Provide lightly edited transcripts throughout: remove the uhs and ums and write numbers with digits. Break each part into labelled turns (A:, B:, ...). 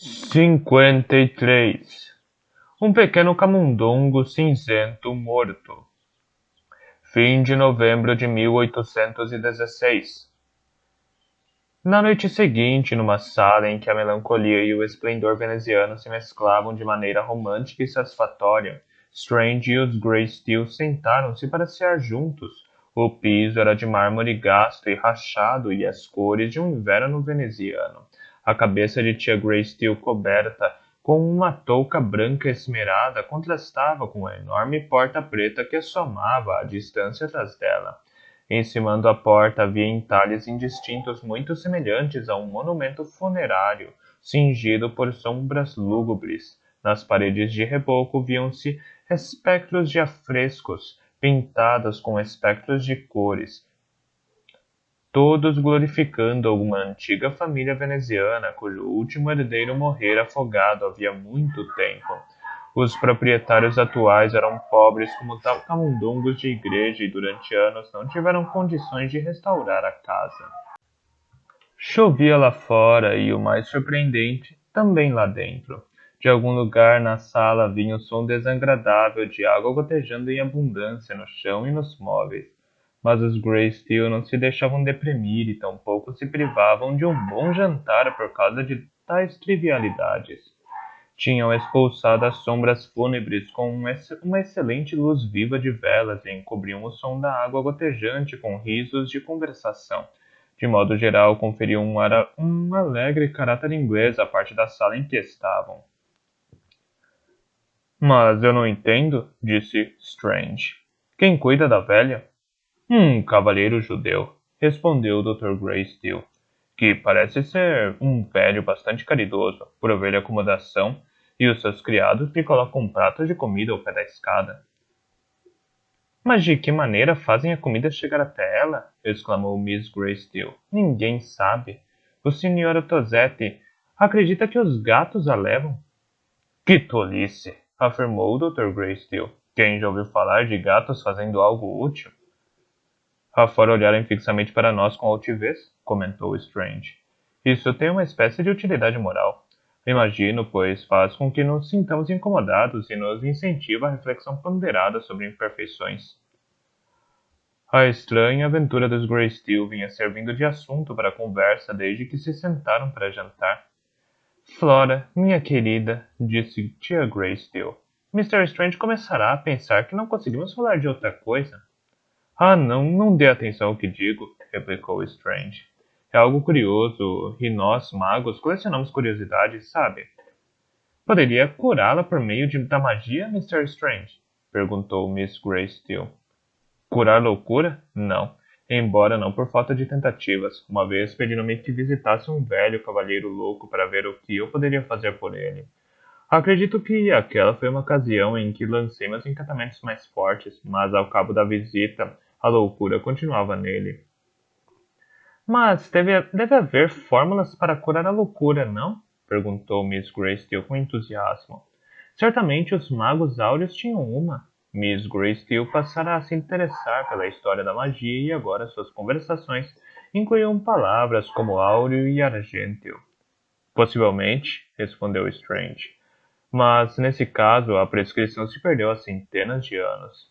A: 53. Um pequeno camundongo cinzento morto. Fim de novembro de 1816. Na noite seguinte, numa sala em que a melancolia e o esplendor veneziano se mesclavam de maneira romântica e satisfatória, Strange e os Greysteel sentaram-se para cear juntos. O piso era de mármore gasto e rachado e as cores de um inverno veneziano. A cabeça de tia Greysteel, coberta com uma touca branca esmerada, contrastava com a enorme porta preta que assomava à distância atrás dela. Encimando a porta havia entalhes indistintos muito semelhantes a um monumento funerário, cingido por sombras lúgubres. Nas paredes de reboco viam-se espectros de afrescos, pintados com espectros de cores, todos glorificando alguma antiga família veneziana cujo último herdeiro morrera afogado havia muito tempo. Os proprietários atuais eram pobres como camundongos de igreja e durante anos não tiveram condições de restaurar a casa. Chovia lá fora e, o mais surpreendente, também lá dentro. De algum lugar na sala vinha o som desagradável de água gotejando em abundância no chão e nos móveis. Mas os Greysteel não se deixavam deprimir e tampouco se privavam de um bom jantar por causa de tais trivialidades. Tinham expulsado as sombras fúnebres com uma excelente luz viva de velas e encobriam o som da água gotejante com risos de conversação. De modo geral, conferiam um alegre caráter inglês à parte da sala em que estavam. Mas eu não entendo, disse Strange. Quem cuida da velha? Cavalheiro judeu, respondeu o Dr. Greysteel, que parece ser um velho bastante caridoso, provê-lhe acomodação, e os seus criados lhe colocam pratos de comida ao pé da escada. Mas de que maneira fazem a comida chegar até ela? Exclamou Miss Greysteel. Ninguém sabe. O Sr. Tosetti acredita que os gatos a levam. Que tolice! Afirmou o Dr. Greysteel. Quem já ouviu falar de gatos fazendo algo útil? Afora olharem fixamente para nós com altivez, comentou Strange. Isso tem uma espécie de utilidade moral. Imagino, pois faz com que nos sintamos incomodados e nos incentiva a reflexão ponderada sobre imperfeições. A estranha aventura dos Greysteel vinha servindo de assunto para a conversa desde que se sentaram para jantar. Flora, minha querida, disse tia Greysteel, Mr. Strange começará a pensar que não conseguimos falar de outra coisa. Ah, não dê atenção ao que digo, replicou Strange. É algo curioso, e nós, magos, colecionamos curiosidades, sabe? Poderia curá-la por meio da magia, Mr. Strange? Perguntou Miss Greysteel. Curar loucura? Não. Embora não por falta de tentativas. Uma vez pediram-me que visitasse um velho cavalheiro louco para ver o que eu poderia fazer por ele. Acredito que aquela foi uma ocasião em que lancei meus encantamentos mais fortes, mas ao cabo da visita, a loucura continuava nele. Mas deve haver fórmulas para curar a loucura, não? Perguntou Miss Greysteel com entusiasmo. Certamente os magos áureos tinham uma. Miss Greysteel passara a se interessar pela história da magia e agora suas conversações incluíam palavras como áureo e argênteo. Possivelmente, respondeu Strange. Mas, nesse caso, a prescrição se perdeu há centenas de anos.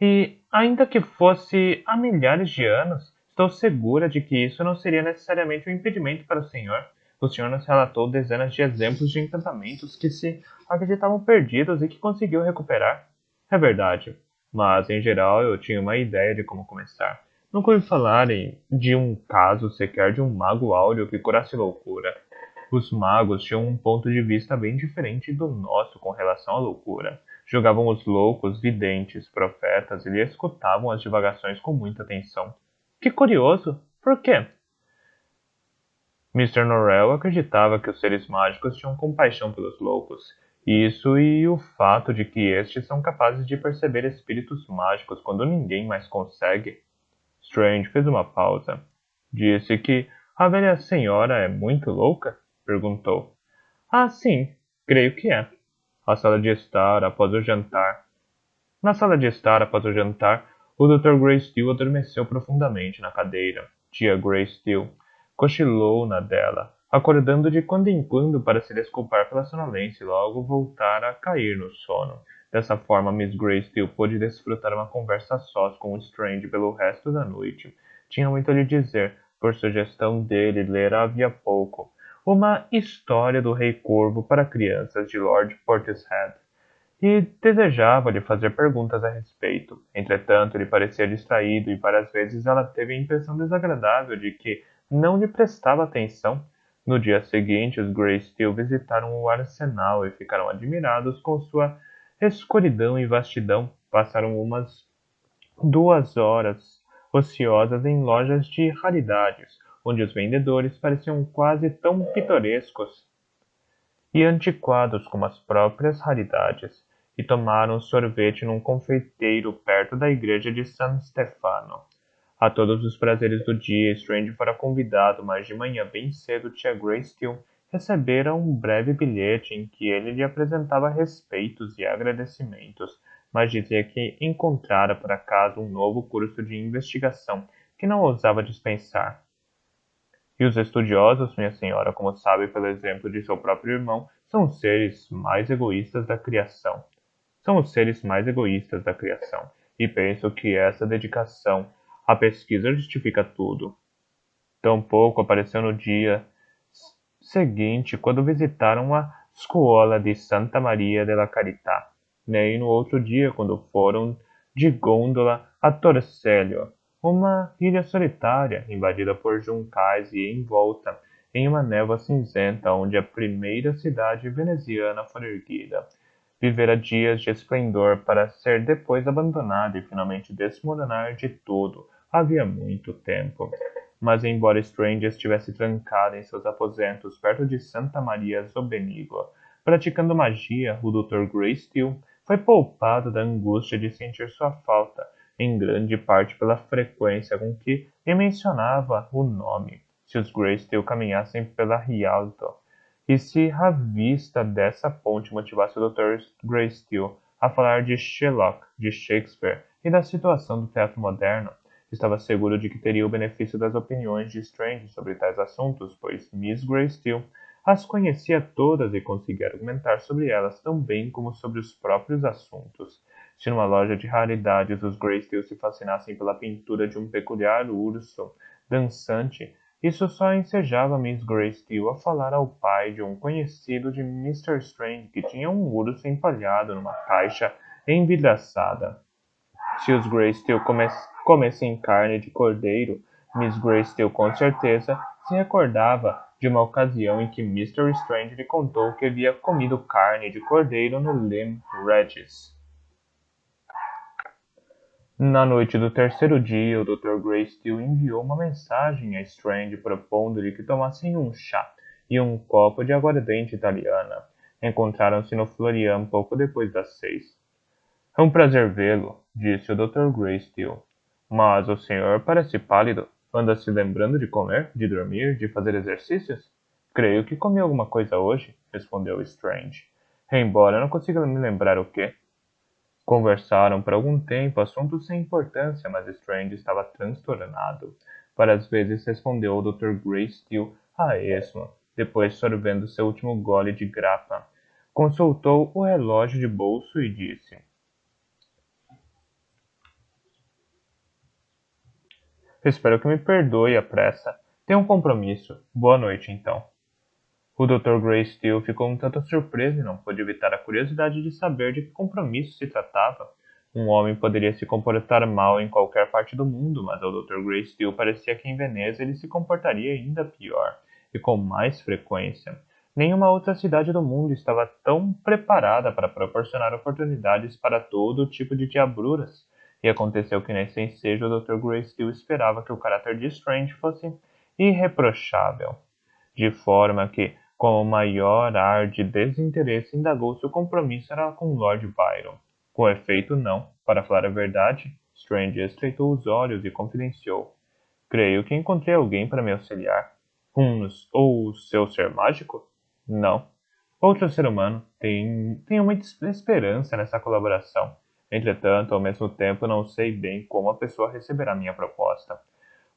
A: E, ainda que fosse há milhares de anos, estou segura de que isso não seria necessariamente um impedimento para o senhor. O senhor nos relatou dezenas de exemplos de encantamentos que se acreditavam perdidos e que conseguiu recuperar. É verdade, mas em geral eu tinha uma ideia de como começar. Nunca ouvi falar de um caso sequer de um mago áureo que curasse loucura. Os magos tinham um ponto de vista bem diferente do nosso com relação à loucura. Julgavam os loucos, videntes, profetas e lhe escutavam as divagações com muita atenção. Que curioso! Por quê? Mr. Norrell acreditava que os seres mágicos tinham compaixão pelos loucos. Isso e o fato de que estes são capazes de perceber espíritos mágicos quando ninguém mais consegue. Strange fez uma pausa. Disse que a velha senhora é muito louca? Perguntou. Ah, sim, creio que é. A sala de estar após o jantar. Na sala de estar após o jantar, o Dr. Greysteel adormeceu profundamente na cadeira. Tia Greysteel cochilou na dela. acordando de quando em quando para se desculpar pela sonolência e logo voltar a cair no sono. Dessa forma, Miss Greystill pôde desfrutar uma conversa a sós com o Strange pelo resto da noite. Tinha muito a lhe dizer, por sugestão dele ler havia pouco, uma história do Rei Corvo para crianças de Lord Portishead, e desejava lhe fazer perguntas a respeito. Entretanto, ele parecia distraído e várias vezes ela teve a impressão desagradável de que não lhe prestava atenção. No dia seguinte, os Greystill visitaram o arsenal e ficaram admirados com sua escuridão e vastidão. Passaram umas 2 horas ociosas em lojas de raridades, onde os vendedores pareciam quase tão pitorescos e antiquados como as próprias raridades, e tomaram sorvete num confeiteiro perto da igreja de San Stefano. A todos os prazeres do dia, Strange fora convidado, mas de manhã bem cedo tia Greystill recebera um breve bilhete em que ele lhe apresentava respeitos e agradecimentos, mas dizia que encontrara por acaso um novo curso de investigação que não ousava dispensar. E os estudiosos, minha senhora, como sabe pelo exemplo de seu próprio irmão, são os seres mais egoístas da criação. São os seres mais egoístas da criação. E penso que essa dedicação à pesquisa justifica tudo. Tampouco apareceu no dia seguinte, quando visitaram a Scuola di Santa Maria della Carità, nem no outro dia, quando foram de gôndola a Torcello, uma ilha solitária, invadida por juncais e envolta em uma névoa cinzenta, onde a primeira cidade veneziana fora erguida. Vivera dias de esplendor para ser depois abandonada e finalmente desmoronar de todo. Havia muito tempo. Mas embora Strange estivesse trancado em seus aposentos perto de Santa Maria Zobenigua, praticando magia, o Dr. Greystill foi poupado da angústia de sentir sua falta, em grande parte pela frequência com que lhe mencionava o nome. Se os Greystill caminhassem pela Rialto, e se a vista dessa ponte motivasse o Dr. Greystill a falar de Sherlock, de Shakespeare e da situação do teatro moderno, estava seguro de que teria o benefício das opiniões de Strange sobre tais assuntos, pois Miss Greystill as conhecia todas e conseguia argumentar sobre elas tão bem como sobre os próprios assuntos. Se numa loja de raridades os Greystill se fascinassem pela pintura de um peculiar urso dançante, isso só ensejava Miss Greystill a falar ao pai de um conhecido de Mr. Strange que tinha um urso empalhado numa caixa envidraçada. Se os Greystill comessem carne de cordeiro, Miss Greystill com certeza se recordava de uma ocasião em que Mr. Strange lhe contou que havia comido carne de cordeiro no Lyme Regis. Na noite do terceiro dia, o Dr. Greystill enviou uma mensagem a Strange propondo-lhe que tomassem um chá e um copo de aguardente italiana. Encontraram-se no Florian pouco depois das 6. É um prazer vê-lo, disse o Dr. Greystill. Mas o senhor parece pálido. Anda se lembrando de comer, de dormir, de fazer exercícios? Creio que comi alguma coisa hoje, respondeu Strange. Embora não consiga me lembrar o que. Conversaram por algum tempo assuntos sem importância, mas Strange estava transtornado. Várias vezes respondeu o Dr. Greystill a esmo, depois sorvendo seu último gole de grapa. Consultou o relógio de bolso e disse: Espero que me perdoe a pressa. Tenho um compromisso. Boa noite, então. O Dr. Greystill ficou um tanto surpreso e não pôde evitar a curiosidade de saber de que compromisso se tratava. Um homem poderia se comportar mal em qualquer parte do mundo, mas ao Dr. Greystill parecia que em Veneza ele se comportaria ainda pior, e com mais frequência. Nenhuma outra cidade do mundo estava tão preparada para proporcionar oportunidades para todo tipo de diabruras. E aconteceu que nesse ensejo o Dr. Greystill esperava que o caráter de Strange fosse irreprochável, de forma que, com o maior ar de desinteresse, indagou se o compromisso era com Lord Byron. Com efeito, não. Para falar a verdade, Strange estreitou os olhos e confidenciou. Creio que encontrei alguém para me auxiliar. Ou seu ser mágico? Não. Outro ser humano. Tenho muita esperança nessa colaboração. Entretanto, ao mesmo tempo, não sei bem como a pessoa receberá minha proposta.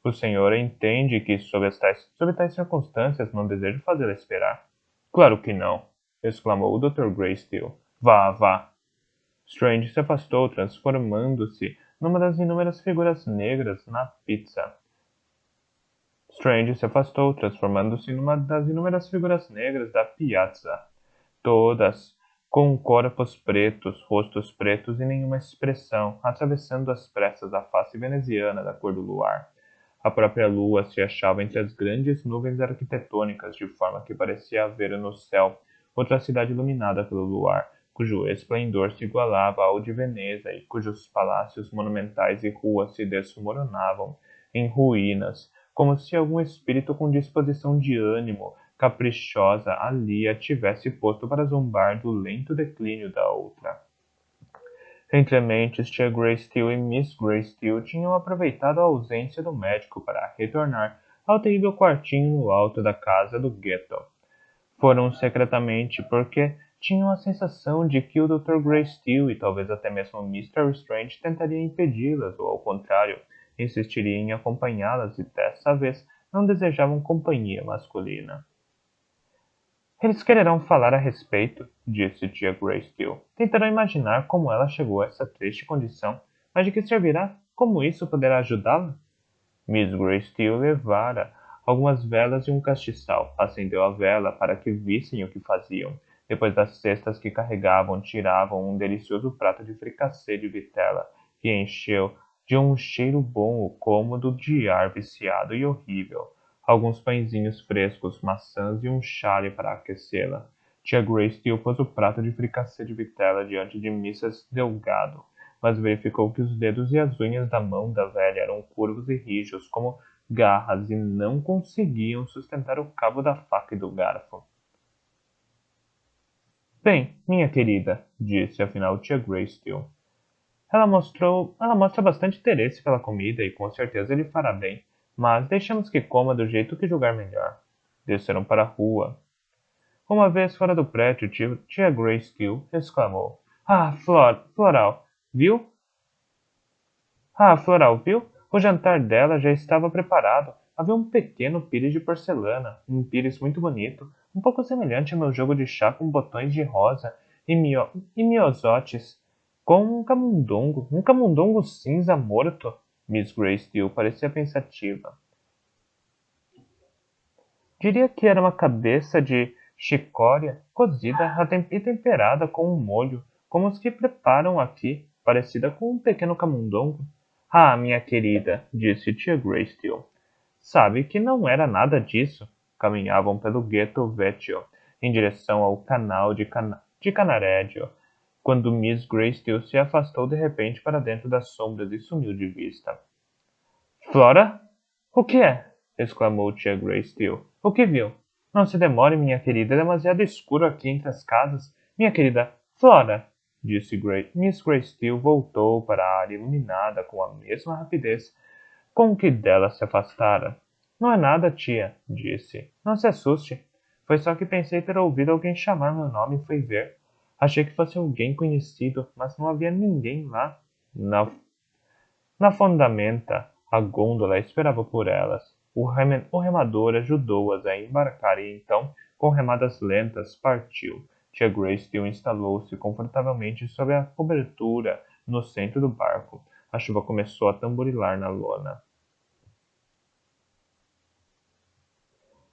A: O senhor entende que, sob tais circunstâncias, não desejo fazê-la esperar. Claro que não, exclamou o Dr. Greystill. Vá, vá. Strange se afastou, transformando-se numa das inúmeras figuras negras na pizza. Strange se afastou, transformando-se numa das inúmeras figuras negras da piazza, todas com corpos pretos, rostos pretos e nenhuma expressão, atravessando às pressas a face veneziana da cor do luar. A própria lua se achava entre as grandes nuvens arquitetônicas, de forma que parecia haver no céu outra cidade iluminada pelo luar, cujo esplendor se igualava ao de Veneza e cujos palácios monumentais e ruas se desmoronavam em ruínas, como se algum espírito com disposição de ânimo caprichosa ali a tivesse posto para zombar do lento declínio da outra. Entre mentes, tia Greystill e Miss Greystill tinham aproveitado a ausência do médico para retornar ao terrível quartinho no alto da casa do ghetto. Foram secretamente porque tinham a sensação de que o Dr. Greystill e talvez até mesmo Mr. Strange tentariam impedi-las ou, ao contrário, insistiriam em acompanhá-las e, dessa vez, não desejavam companhia masculina. Eles quererão falar a respeito, disse tia Greystill. Tentarão imaginar como ela chegou a essa triste condição, mas de que servirá? Como isso poderá ajudá-la? Miss Greystill levara algumas velas e um castiçal. Acendeu a vela para que vissem o que faziam. Depois das cestas que carregavam, tiravam um delicioso prato de fricassê de vitela, que encheu de um cheiro bom o cômodo de ar viciado e horrível. Alguns pãezinhos frescos, maçãs e um chale para aquecê-la. Tia Greystill pôs o prato de fricassê de vitela diante de Mrs. Delgado, mas verificou que os dedos e as unhas da mão da velha eram curvos e rijos como garras e não conseguiam sustentar o cabo da faca e do garfo. Bem, minha querida, disse afinal tia Greystill. Ela mostra bastante interesse pela comida e com certeza lhe fará bem, mas deixemos que coma do jeito que julgar melhor. Desceram para a rua. Uma vez fora do prédio, tia Greystill exclamou. Floral, viu? Floral, viu? O jantar dela já estava preparado. Havia um pequeno pires de porcelana, um pires muito bonito, um pouco semelhante ao meu jogo de chá com botões de rosa e miosotes, com um camundongo cinza morto. Miss Greystill parecia pensativa. Diria que era uma cabeça de chicória cozida e temperada com um molho, como os que preparam aqui, parecida com um pequeno camundongo. Minha querida, disse tia Greystill. Sabe que não era nada disso. Caminhavam pelo Ghetto Vecchio, em direção ao canal de Canarédio, quando Miss Greystill se afastou de repente para dentro das sombras e sumiu de vista. Flora? O que é? Exclamou tia Greystill. O que viu? Não se demore, minha querida, é demasiado escuro aqui entre as casas. Minha querida, Flora, disse Miss Greystill voltou para a área iluminada com a mesma rapidez com que dela se afastara. Não é nada, tia, disse. Não se assuste. Foi só que pensei ter ouvido alguém chamar meu nome e fui ver. Achei que fosse alguém conhecido, mas não havia ninguém lá. Na fondamenta, a gôndola esperava por elas. O remador ajudou-as a embarcar e então, com remadas lentas, partiu. Tia Greystill instalou-se confortavelmente sobre a cobertura no centro do barco. A chuva começou a tamborilar na lona.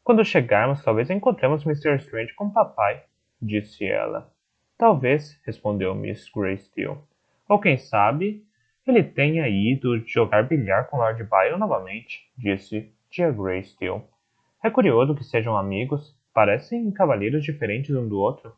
A: Quando chegarmos, talvez encontremos Mr. Strange com papai, disse ela. Talvez, respondeu Miss Greystill. Ou quem sabe, ele tenha ido jogar bilhar com Lord Byron novamente, disse tia Greystill. É curioso que sejam amigos. Parecem cavalheiros diferentes um do outro.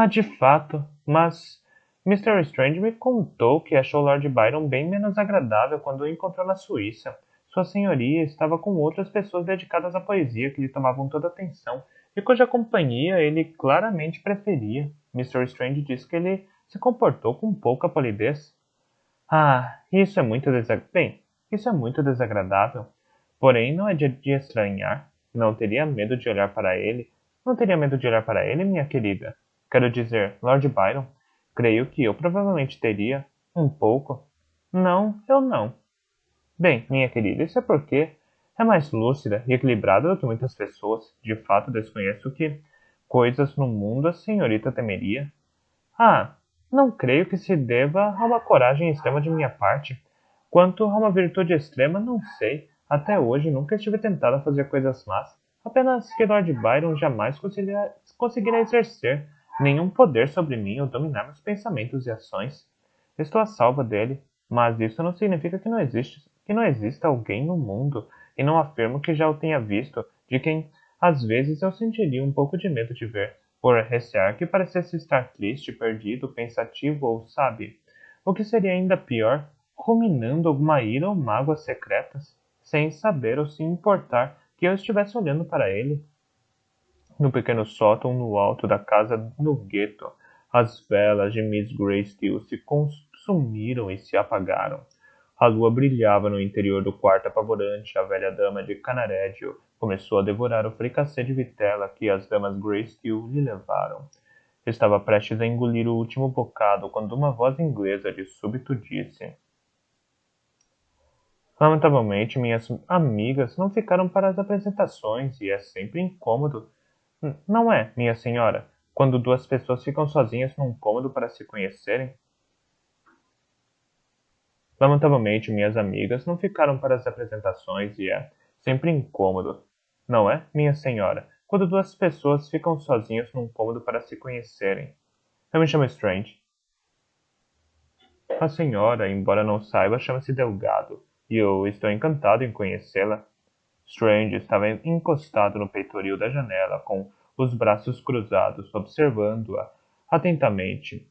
A: De fato, mas Mr. Strange me contou que achou Lord Byron bem menos agradável quando o encontrou na Suíça. Sua senhoria estava com outras pessoas dedicadas à poesia que lhe tomavam toda a atenção e cuja companhia ele claramente preferia. Mr. Strange disse que ele se comportou com pouca polidez. Isso é muito desagradável. Porém, não é de estranhar. Não teria medo de olhar para ele. Não teria medo de olhar para ele, minha querida. Quero dizer, Lord Byron. Creio que eu provavelmente teria. Um pouco. Não, eu não. Bem, minha querida, isso é porque é mais lúcida e equilibrada do que muitas pessoas. De fato, desconheço que coisas no mundo a senhorita temeria. Ah, não creio que se deva a uma coragem extrema de minha parte. Quanto a uma virtude extrema, não sei. Até hoje nunca estive tentado a fazer coisas más. Apenas que Lord Byron jamais conseguirá exercer nenhum poder sobre mim ou dominar meus pensamentos e ações. Estou a salvo dele, mas isso não significa que não exista alguém no mundo, e não afirmo que já o tenha visto, de quem às vezes eu sentiria um pouco de medo de ver, por recear que parecesse estar triste, perdido, pensativo ou, sabe, o que seria ainda pior, ruminando alguma ira ou mágoas secretas, sem saber ou se importar que eu estivesse olhando para ele. No pequeno sótão no alto da casa no gueto, as velas de Miss Greystill se consumiram e se apagaram. A lua brilhava no interior do quarto apavorante. A velha dama de Canarédio começou a devorar o fricassê de vitela que as damas Greystill lhe levaram. Estava prestes a engolir o último bocado quando uma voz inglesa de súbito disse: Lamentavelmente, minhas amigas não ficaram para as apresentações e é sempre incômodo. Não é, minha senhora, quando duas pessoas ficam sozinhas num cômodo para se conhecerem? Lamentavelmente, minhas amigas não ficaram para as apresentações e é sempre incômodo. Não é, minha senhora, quando duas pessoas ficam sozinhas num cômodo para se conhecerem? Eu me chamo Strange. A senhora, embora não saiba, chama-se Delgado, e eu estou encantado em conhecê-la. Strange estava encostado no peitoril da janela, com os braços cruzados, observando-a atentamente.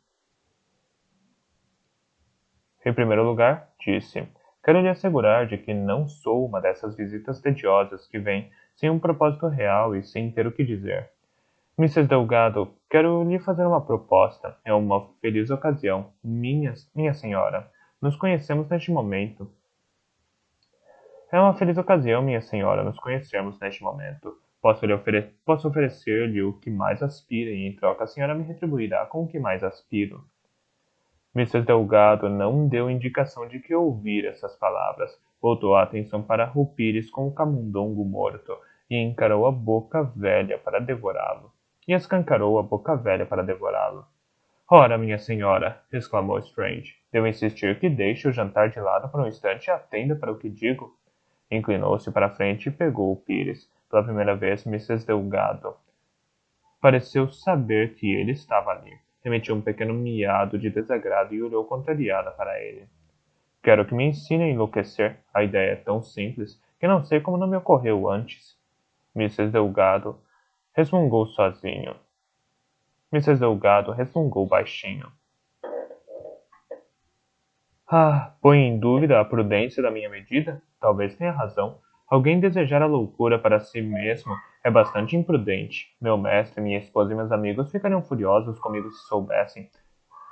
A: Em primeiro lugar, disse, quero lhe assegurar de que não sou uma dessas visitas tediosas que vêm sem um propósito real e sem ter o que dizer. Mrs. Delgado, quero lhe fazer uma proposta. É uma feliz ocasião. Minha senhora, nos conhecemos neste momento. É uma feliz ocasião, minha senhora, nos conhecermos neste momento. Posso oferecer-lhe o que mais aspira e, em troca, a senhora me retribuirá com o que mais aspiro. Mrs. Delgado não deu indicação de que ouvira essas palavras. Voltou a atenção para o pires com o camundongo morto e encarou a boca velha para devorá-lo. E escancarou a boca velha para devorá-lo. Ora, minha senhora, exclamou Strange, devo insistir que deixe o jantar de lado por um instante e atenda para o que digo. Inclinou-se para a frente e pegou o pires. Pela primeira vez, Mrs. Delgado pareceu saber que ele estava ali. Emitiu um pequeno miado de desagrado e olhou contrariada para ele. Quero que me ensine a enlouquecer. A ideia é tão simples que não sei como não me ocorreu antes. Mrs. Delgado resmungou sozinho. Mrs. Delgado resmungou baixinho. Ah, põe em dúvida a prudência da minha medida? Talvez tenha razão. Alguém desejar a loucura para si mesmo é bastante imprudente. Meu mestre, minha esposa e meus amigos ficariam furiosos comigo se soubessem.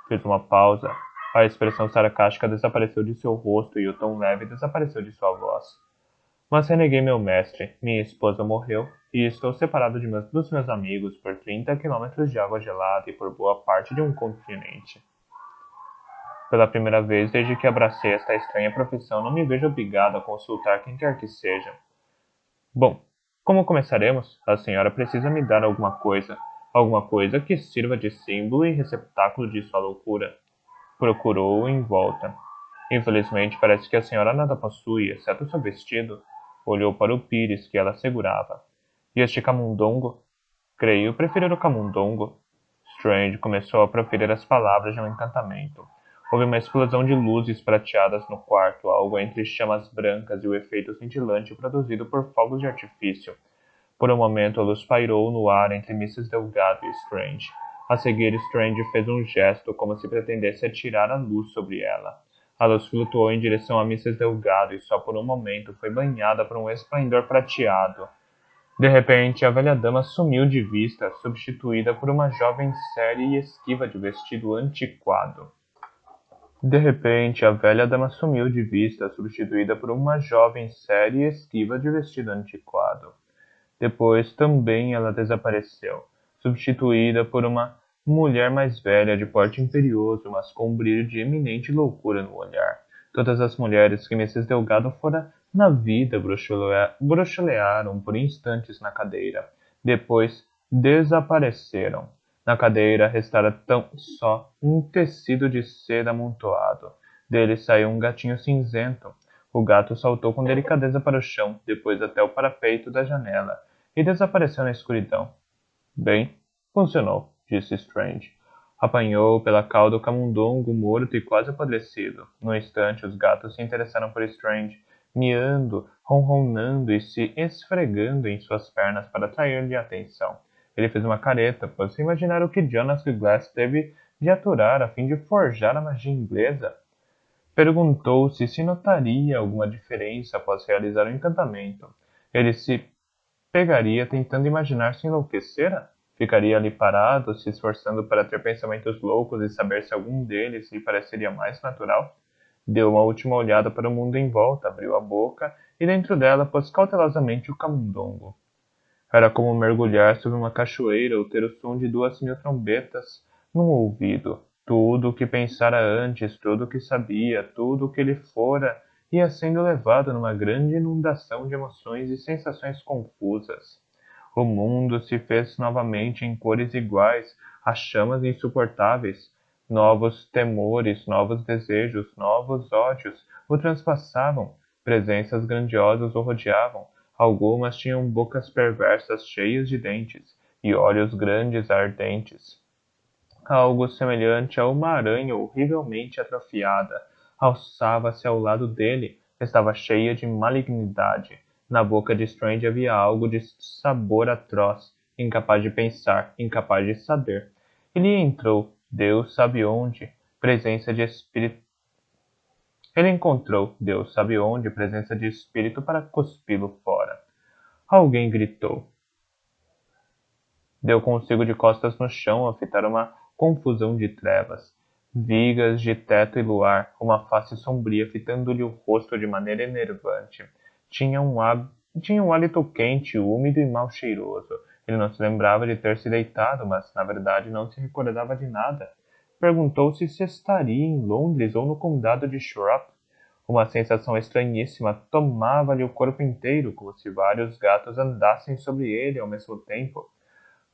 A: Fez uma pausa. A expressão sarcástica desapareceu de seu rosto e o tom leve desapareceu de sua voz. Mas reneguei meu mestre. Minha esposa morreu e estou separado dos meus amigos por 30 quilômetros de água gelada e por boa parte de um continente. Pela primeira vez desde que abracei esta estranha profissão, não me vejo obrigado a consultar quem quer que seja. Bom, como começaremos? A senhora precisa me dar alguma coisa que sirva de símbolo e receptáculo de sua loucura. Procurou em volta. Infelizmente, parece que a senhora nada possui, exceto seu vestido. Olhou para o pires que ela segurava. E este camundongo? Creio preferir o camundongo. Strange começou a proferir as palavras de um encantamento. Houve uma explosão de luzes prateadas no quarto, algo entre chamas brancas e o efeito cintilante produzido por fogos de artifício. Por um momento, a luz pairou no ar entre Mrs. Delgado e Strange. A seguir, Strange fez um gesto como se pretendesse atirar a luz sobre ela. A luz flutuou em direção a Mrs. Delgado e só por um momento foi banhada por um esplendor prateado. De repente, a velha dama sumiu de vista, substituída por uma jovem séria e esquiva de vestido antiquado. De repente, a velha dama sumiu de vista, substituída por uma jovem séria e esquiva de vestido antiquado. Depois também ela desapareceu, substituída por uma mulher mais velha, de porte imperioso, mas com um brilho de eminente loucura no olhar. Todas as mulheres que Mrs. Delgado fora na vida bruxulearam por instantes na cadeira. Depois desapareceram. Na cadeira restara tão só um tecido de seda amontoado. Dele saiu um gatinho cinzento. O gato saltou com delicadeza para o chão, depois até o parapeito da janela, e desapareceu na escuridão. Bem, funcionou, disse Strange. Apanhou pela cauda o camundongo morto e quase apodrecido. No instante, os gatos se interessaram por Strange, miando, ronronando e se esfregando em suas pernas para atrair-lhe a atenção. Ele fez uma careta, pois se imaginar o que Jonas Glass teve de aturar a fim de forjar a magia inglesa. Perguntou-se se notaria alguma diferença após realizar o encantamento. Ele se pegaria tentando imaginar se enlouquecera? Ficaria ali parado, se esforçando para ter pensamentos loucos e saber se algum deles lhe pareceria mais natural? Deu uma última olhada para o mundo em volta, abriu a boca e dentro dela pôs cautelosamente o camundongo. Era como mergulhar sob uma cachoeira ou ter o som de 2.000 trombetas no ouvido. Tudo o que pensara antes, tudo o que sabia, tudo o que ele fora, ia sendo levado numa grande inundação de emoções e sensações confusas. O mundo se fez novamente em cores iguais, a chamas insuportáveis. Novos temores, novos desejos, novos ódios o transpassavam. Presenças grandiosas o rodeavam. Algumas tinham bocas perversas cheias de dentes e olhos grandes ardentes. Algo semelhante a uma aranha horrivelmente atrofiada alçava-se ao lado dele. Estava cheia de malignidade. Na boca de Strange havia algo de sabor atroz, incapaz de pensar, incapaz de saber. Ele entrou, Deus sabe onde, presença de espírito. Ele encontrou, Deus sabe onde, presença de espírito para cuspi-lo fora. Alguém gritou. Deu consigo de costas no chão a fitar uma confusão de trevas. Vigas de teto e luar, uma face sombria fitando-lhe o rosto de maneira enervante. Tinha um hálito quente, úmido e mal cheiroso. Ele não se lembrava de ter se deitado, mas na verdade não se recordava de nada. Perguntou-se se estaria em Londres ou no condado de Shropshire. Uma sensação estranhíssima tomava-lhe o corpo inteiro, como se vários gatos andassem sobre ele ao mesmo tempo.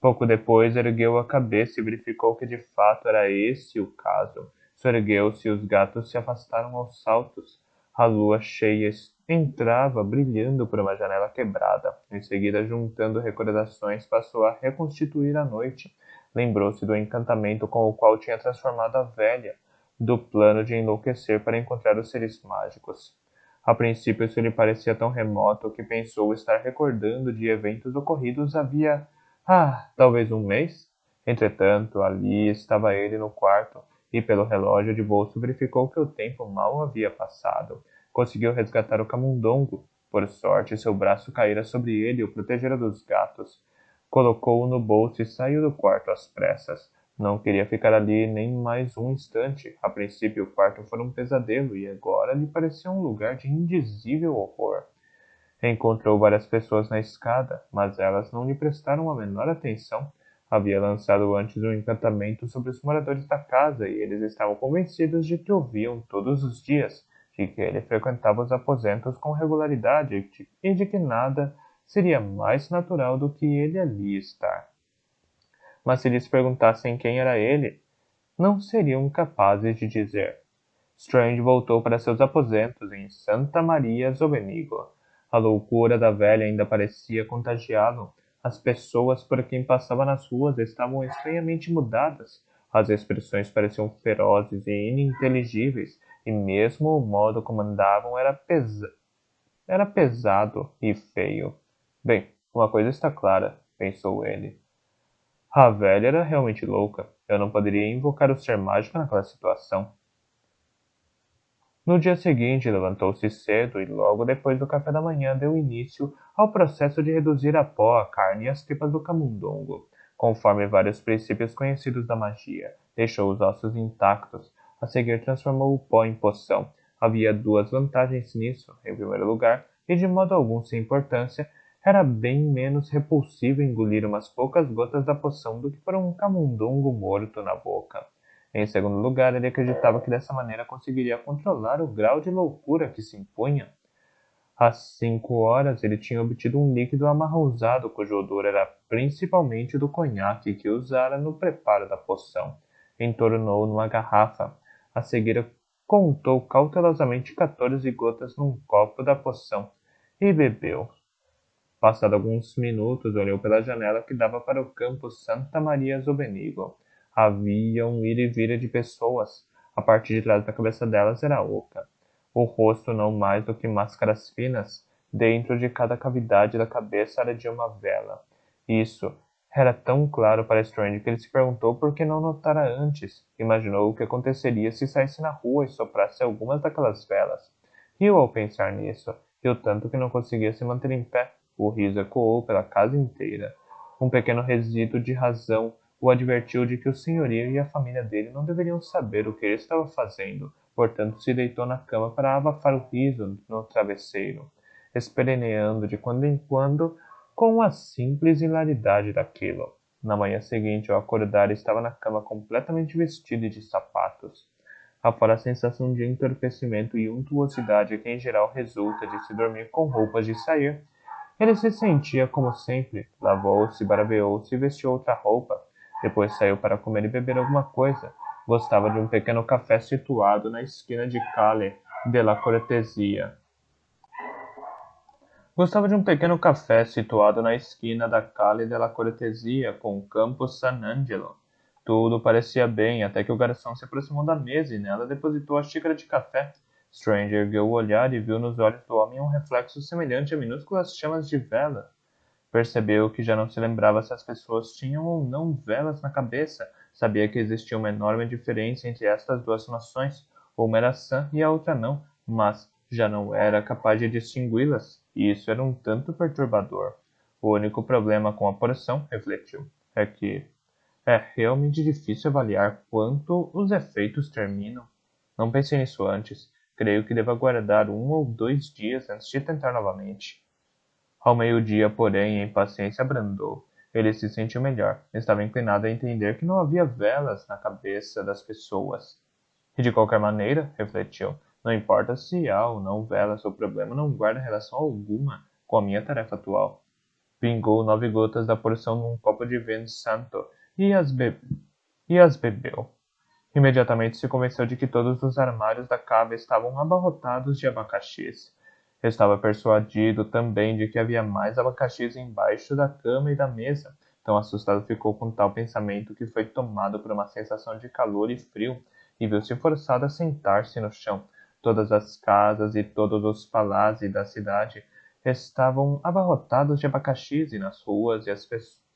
A: Pouco depois ergueu a cabeça e verificou que de fato era esse o caso. Soergueu-se e os gatos se afastaram aos saltos. A lua cheia entrava brilhando por uma janela quebrada. Em seguida, juntando recordações, passou a reconstituir a noite. Lembrou-se do encantamento com o qual tinha transformado a velha, do plano de enlouquecer para encontrar os seres mágicos. A princípio isso lhe parecia tão remoto que pensou estar recordando de eventos ocorridos havia, talvez um mês. Entretanto, ali estava ele no quarto, e pelo relógio de bolso verificou que o tempo mal havia passado. Conseguiu resgatar o camundongo. Por sorte, seu braço caíra sobre ele e o protegera dos gatos. Colocou-o no bolso e saiu do quarto às pressas. Não queria ficar ali nem mais um instante. A princípio o quarto fora um pesadelo e agora lhe parecia um lugar de indizível horror. Encontrou várias pessoas na escada, mas elas não lhe prestaram a menor atenção. Havia lançado antes um encantamento sobre os moradores da casa e eles estavam convencidos de que o viam todos os dias, de que ele frequentava os aposentos com regularidade e de que nada seria mais natural do que ele ali estar. Mas se lhes perguntassem quem era ele, não seriam capazes de dizer. Strange voltou para seus aposentos em Santa Maria Zobenigo. A loucura da velha ainda parecia contagiá-lo. As pessoas por quem passava nas ruas estavam estranhamente mudadas. As expressões pareciam ferozes e ininteligíveis, e mesmo o modo como andavam era pesado e feio. Bem, uma coisa está clara, pensou ele. A velha era realmente louca. Eu não poderia invocar o ser mágico naquela situação. No dia seguinte, levantou-se cedo e logo depois do café da manhã deu início ao processo de reduzir a pó a carne e as tripas do camundongo, conforme vários princípios conhecidos da magia. Deixou os ossos intactos. A seguir transformou o pó em poção. Havia duas vantagens nisso. Em primeiro lugar, e de modo algum sem importância, era bem menos repulsivo engolir umas poucas gotas da poção do que por um camundongo morto na boca. Em segundo lugar, ele acreditava que dessa maneira conseguiria controlar o grau de loucura que se impunha. Às 5 horas, ele tinha obtido um líquido amarronzado cujo odor era principalmente do conhaque que usara no preparo da poção. Entornou numa garrafa. A seguir, contou cautelosamente 14 gotas num copo da poção e bebeu. Passado alguns minutos, olhou pela janela que dava para o campo Santa Maria Zobenigo. Havia um ir e vir de pessoas. A parte de trás da cabeça delas era oca. O rosto não mais do que máscaras finas. Dentro de cada cavidade da cabeça ardia uma vela. Isso era tão claro para Strange que ele se perguntou por que não notara antes. Imaginou o que aconteceria se saísse na rua e soprasse algumas daquelas velas. Riu ao pensar nisso. Riu tanto que não conseguia se manter em pé. O riso ecoou pela casa inteira. Um pequeno resíduo de razão o advertiu de que o senhorio e a família dele não deveriam saber o que ele estava fazendo, portanto se deitou na cama para abafar o riso no travesseiro, esperneando de quando em quando com a simples hilaridade daquilo. Na manhã seguinte, ao acordar, estava na cama completamente vestido e de sapatos. Afora a sensação de entorpecimento e untuosidade que em geral resulta de se dormir com roupas de sair, ele se sentia como sempre, lavou-se, barbeou-se e vestiu outra roupa. Depois saiu para comer e beber alguma coisa. Gostava de um pequeno café situado na esquina de Calle de la Cortesia. Gostava de um pequeno café situado na esquina da Calle de la Cortesia com o Campo San Angelo. Tudo parecia bem, até que o garçom se aproximou da mesa e nela depositou a xícara de café. Strange ergueu o olhar e viu nos olhos do homem um reflexo semelhante a minúsculas chamas de vela. Percebeu que já não se lembrava se as pessoas tinham ou não velas na cabeça. Sabia que existia uma enorme diferença entre estas duas noções. Uma era sã e a outra não, mas já não era capaz de distingui-las, e isso era um tanto perturbador. O único problema com a porção, refletiu, é que é realmente difícil avaliar quanto os efeitos terminam. Não pensei nisso antes. Creio que devo aguardar 1 ou 2 dias antes de tentar novamente. Ao meio-dia, porém, a impaciência abrandou. Ele se sentiu melhor. Estava inclinado a entender que não havia velas na cabeça das pessoas. E de qualquer maneira, refletiu, não importa se há ou não velas, o problema não guarda relação alguma com a minha tarefa atual. Pingou 9 gotas da porção num copo de vinho santo e as bebeu. Imediatamente se convenceu de que todos os armários da cava estavam abarrotados de abacaxis. Estava persuadido também de que havia mais abacaxis embaixo da cama e da mesa. Tão assustado ficou com tal pensamento que foi tomado por uma sensação de calor e frio e viu-se forçado a sentar-se no chão. Todas as casas e todos os palácios da cidade estavam abarrotados de abacaxis e nas ruas, e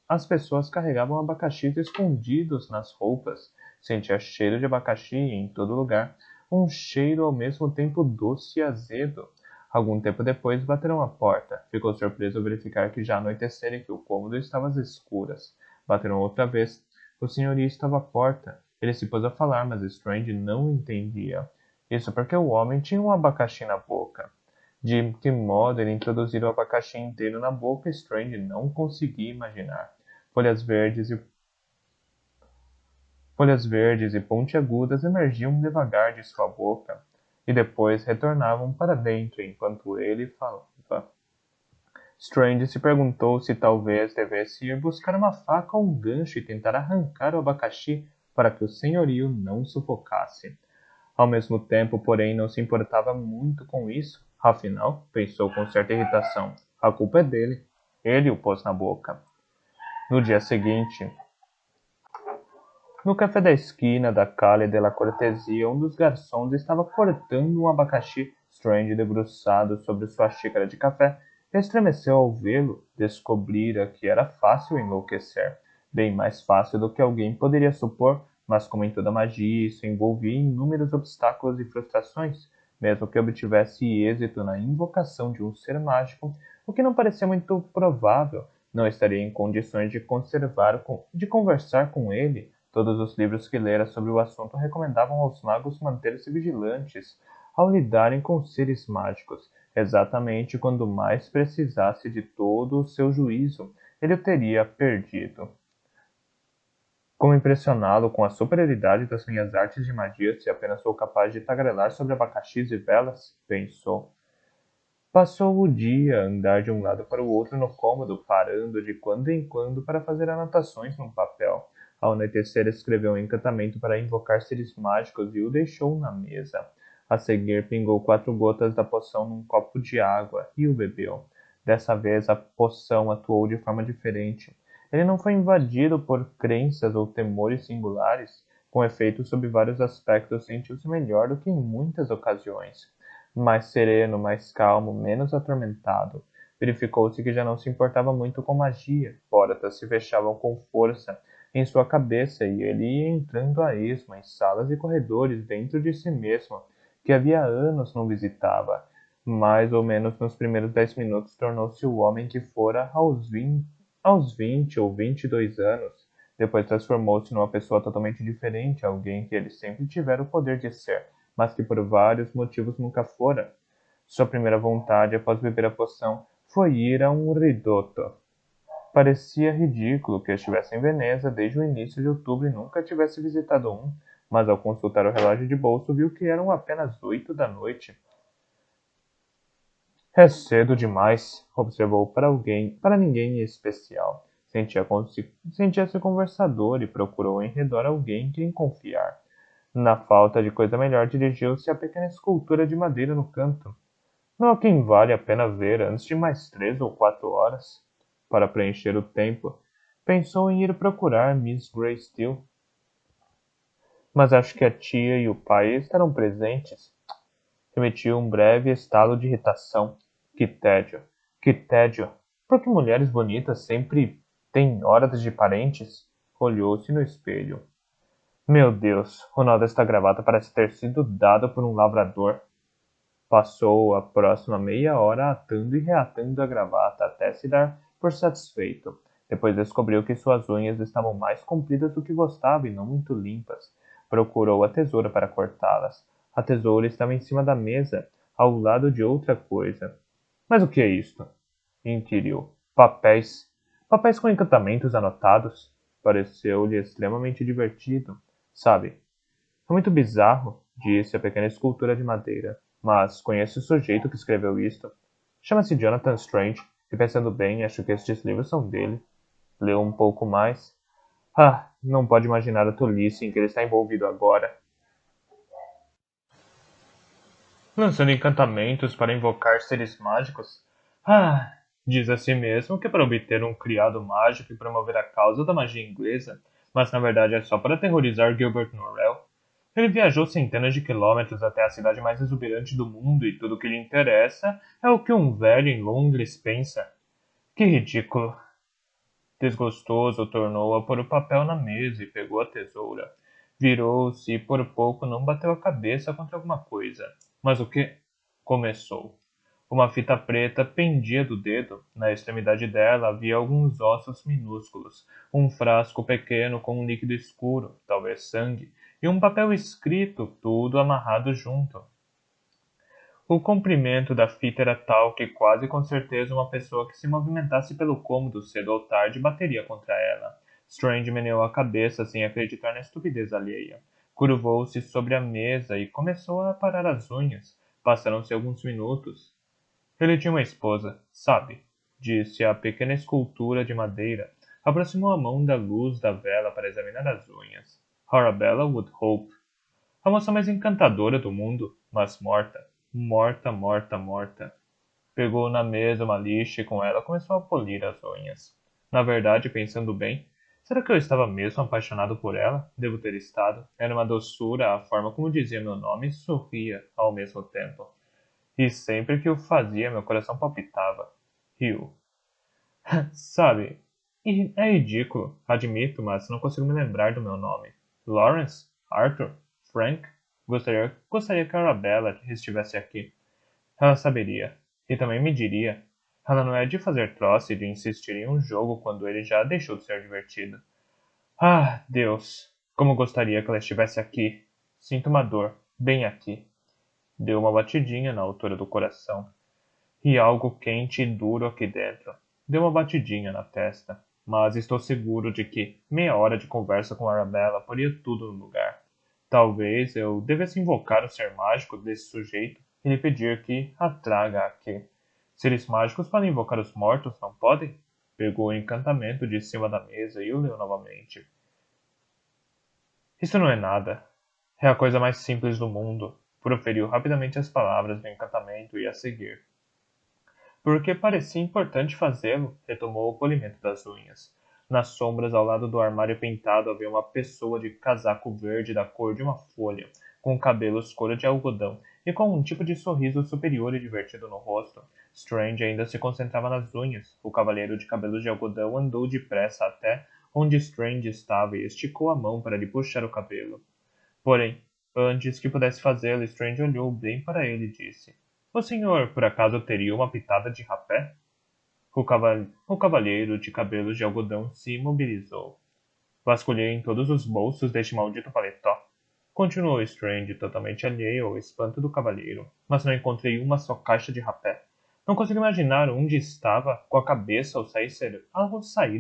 A: as pessoas carregavam abacaxis escondidos nas roupas. Sentia cheiro de abacaxi em todo lugar, um cheiro ao mesmo tempo doce e azedo. Algum tempo depois bateram à porta. Ficou surpreso ao verificar que já anoitecera e que o cômodo estava às escuras. Bateram outra vez. O senhorio estava à porta. Ele se pôs a falar, mas Strange não entendia. Isso porque o homem tinha um abacaxi na boca. De que modo ele introduzira o abacaxi inteiro na boca, Strange não conseguia imaginar. Folhas verdes e Folhas verdes e pontiagudas emergiam devagar de sua boca e depois retornavam para dentro enquanto ele falava. Strange se perguntou se talvez devesse ir buscar uma faca ou um gancho e tentar arrancar o abacaxi para que o senhorio não sufocasse. Ao mesmo tempo, porém, não se importava muito com isso. Afinal, pensou com certa irritação, a culpa é dele. Ele o pôs na boca. No dia seguinte, no café da esquina da Calle de la Cortesia, um dos garçons estava cortando um abacaxi. Strange, debruçado sobre sua xícara de café, estremeceu ao vê-lo. Descobrira que era fácil enlouquecer. Bem mais fácil do que alguém poderia supor, mas como em toda magia, isso envolvia inúmeros obstáculos e frustrações. Mesmo que obtivesse êxito na invocação de um ser mágico, o que não parecia muito provável, não estaria em condições de conversar com ele. Todos os livros que lera sobre o assunto recomendavam aos magos manter-se vigilantes ao lidarem com seres mágicos. Exatamente quando mais precisasse de todo o seu juízo, ele o teria perdido. Como impressioná-lo com a superioridade das minhas artes de magia se apenas sou capaz de tagarelar sobre abacaxis e velas? Pensou. Passou o dia a andar de um lado para o outro no cômodo, parando de quando em quando para fazer anotações num papel. Ao anoitecer, escreveu um encantamento para invocar seres mágicos e o deixou na mesa. A seguir, pingou 4 gotas da poção num copo de água e o bebeu. Dessa vez, a poção atuou de forma diferente. Ele não foi invadido por crenças ou temores singulares. Com efeito, sob vários aspectos, sentiu-se melhor do que em muitas ocasiões. Mais sereno, mais calmo, menos atormentado. Verificou-se que já não se importava muito com magia. Portas se fechavam com força em sua cabeça e ele ia entrando a esmo em salas e corredores dentro de si mesmo, que havia anos não visitava. Mais ou menos nos primeiros 10 minutos tornou-se o homem que fora aos 20 ou 22 anos. Depois transformou-se numa pessoa totalmente diferente, alguém que ele sempre tivera o poder de ser, mas que por vários motivos nunca fora. Sua primeira vontade após beber a poção foi ir a um ridotto. Parecia ridículo que estivesse em Veneza desde o início de outubro e nunca tivesse visitado um, mas ao consultar o relógio de bolso viu que eram apenas 8 da noite. É cedo demais, observou para ninguém em especial. Sentia-se conversador e procurou em redor alguém em quem confiar. Na falta de coisa melhor, dirigiu-se à pequena escultura de madeira no canto. Não há quem vale a pena ver antes de mais 3 ou 4 horas. Para preencher o tempo, pensou em ir procurar Miss Greystill. Mas acho que a tia e o pai estarão presentes. Emitiu um breve estalo de irritação. Que tédio! Que tédio! Por que mulheres bonitas sempre têm horas de parentes? Olhou-se no espelho. Meu Deus, o nó desta gravata parece ter sido dado por um lavrador. Passou a próxima meia hora atando e reatando a gravata até se dar por satisfeito. Depois descobriu que suas unhas estavam mais compridas do que gostava e não muito limpas. Procurou a tesoura para cortá-las. A tesoura estava em cima da mesa, ao lado de outra coisa. Mas o que é isto? Inquiriu. Papéis. Papéis com encantamentos anotados. Pareceu-lhe extremamente divertido. Sabe, é muito bizarro, disse a pequena escultura de madeira. Mas conhece o sujeito que escreveu isto? Chama-se Jonathan Strange, e pensando bem, acho que estes livros são dele. Leu um pouco mais. Ah, não pode imaginar a tolice em que ele está envolvido agora. Lançando encantamentos para invocar seres mágicos? Ah, diz a si mesmo que é para obter um criado mágico e promover a causa da magia inglesa, mas na verdade é só para aterrorizar Gilbert Norrell. Ele viajou centenas de quilômetros até a cidade mais exuberante do mundo e tudo o que lhe interessa é o que um velho em Londres pensa. Que ridículo! Desgostoso, tornou a pôr o papel na mesa e pegou a tesoura. Virou-se e por pouco não bateu a cabeça contra alguma coisa. Mas o que? Começou. Uma fita preta pendia do dedo. Na extremidade dela havia alguns ossos minúsculos, um frasco pequeno com um líquido escuro, talvez sangue, e um papel escrito, tudo amarrado junto. O comprimento da fita era tal que quase com certeza uma pessoa que se movimentasse pelo cômodo cedo ou tarde bateria contra ela. Strange meneou a cabeça sem acreditar na estupidez alheia. Curvou-se sobre a mesa e começou a aparar as unhas. Passaram-se alguns minutos. Ele tinha uma esposa, sabe? Disse a pequena escultura de madeira. Aproximou a mão da luz da vela para examinar as unhas. Arabella Woodhope. A moça mais encantadora do mundo, mas morta. Morta, morta, morta. Pegou na mesa uma lixa e com ela começou a polir as unhas. Na verdade, pensando bem, será que eu estava mesmo apaixonado por ela? Devo ter estado. Era uma doçura a forma como dizia meu nome e sorria ao mesmo tempo. E sempre que o fazia, meu coração palpitava. Riu. Sabe, é ridículo, admito, mas não consigo me lembrar do meu nome. Lawrence? Arthur? Frank? Gostaria que a Arabella estivesse aqui. Ela saberia. E também me diria. Ela não é de fazer troça e de insistir em um jogo quando ele já deixou de ser divertido. Ah, Deus! Como gostaria que ela estivesse aqui. Sinto uma dor, bem aqui. Deu uma batidinha na altura do coração. E algo quente e duro aqui dentro. Deu uma batidinha na testa. mas estou seguro de que meia hora de conversa com Arabella poria tudo no lugar. Talvez eu devesse invocar o ser mágico desse sujeito e lhe pedir que a traga aqui. Seres mágicos podem invocar os mortos, não podem? Pegou o encantamento de cima da mesa e o leu novamente. Isso não é nada. É a coisa mais simples do mundo. Proferiu rapidamente as palavras do encantamento e a seguir. Porque parecia importante fazê-lo, retomou o polimento das unhas. Nas sombras ao lado do armário pintado havia uma pessoa de casaco verde da cor de uma folha, com cabelos cor de algodão e com um tipo de sorriso superior e divertido no rosto. Strange ainda se concentrava nas unhas. O cavalheiro de cabelos de algodão andou depressa até onde Strange estava e esticou a mão para lhe puxar o cabelo. Porém, antes que pudesse fazê-lo, Strange olhou bem para ele e disse: O senhor, por acaso, teria uma pitada de rapé? O cavalheiro de cabelos de algodão se imobilizou. Vasculhei em todos os bolsos deste maldito paletó. Continuou Strange, totalmente alheio ao espanto do cavalheiro, mas não encontrei uma só caixa de rapé. Não consigo imaginar onde estava com a cabeça ao sair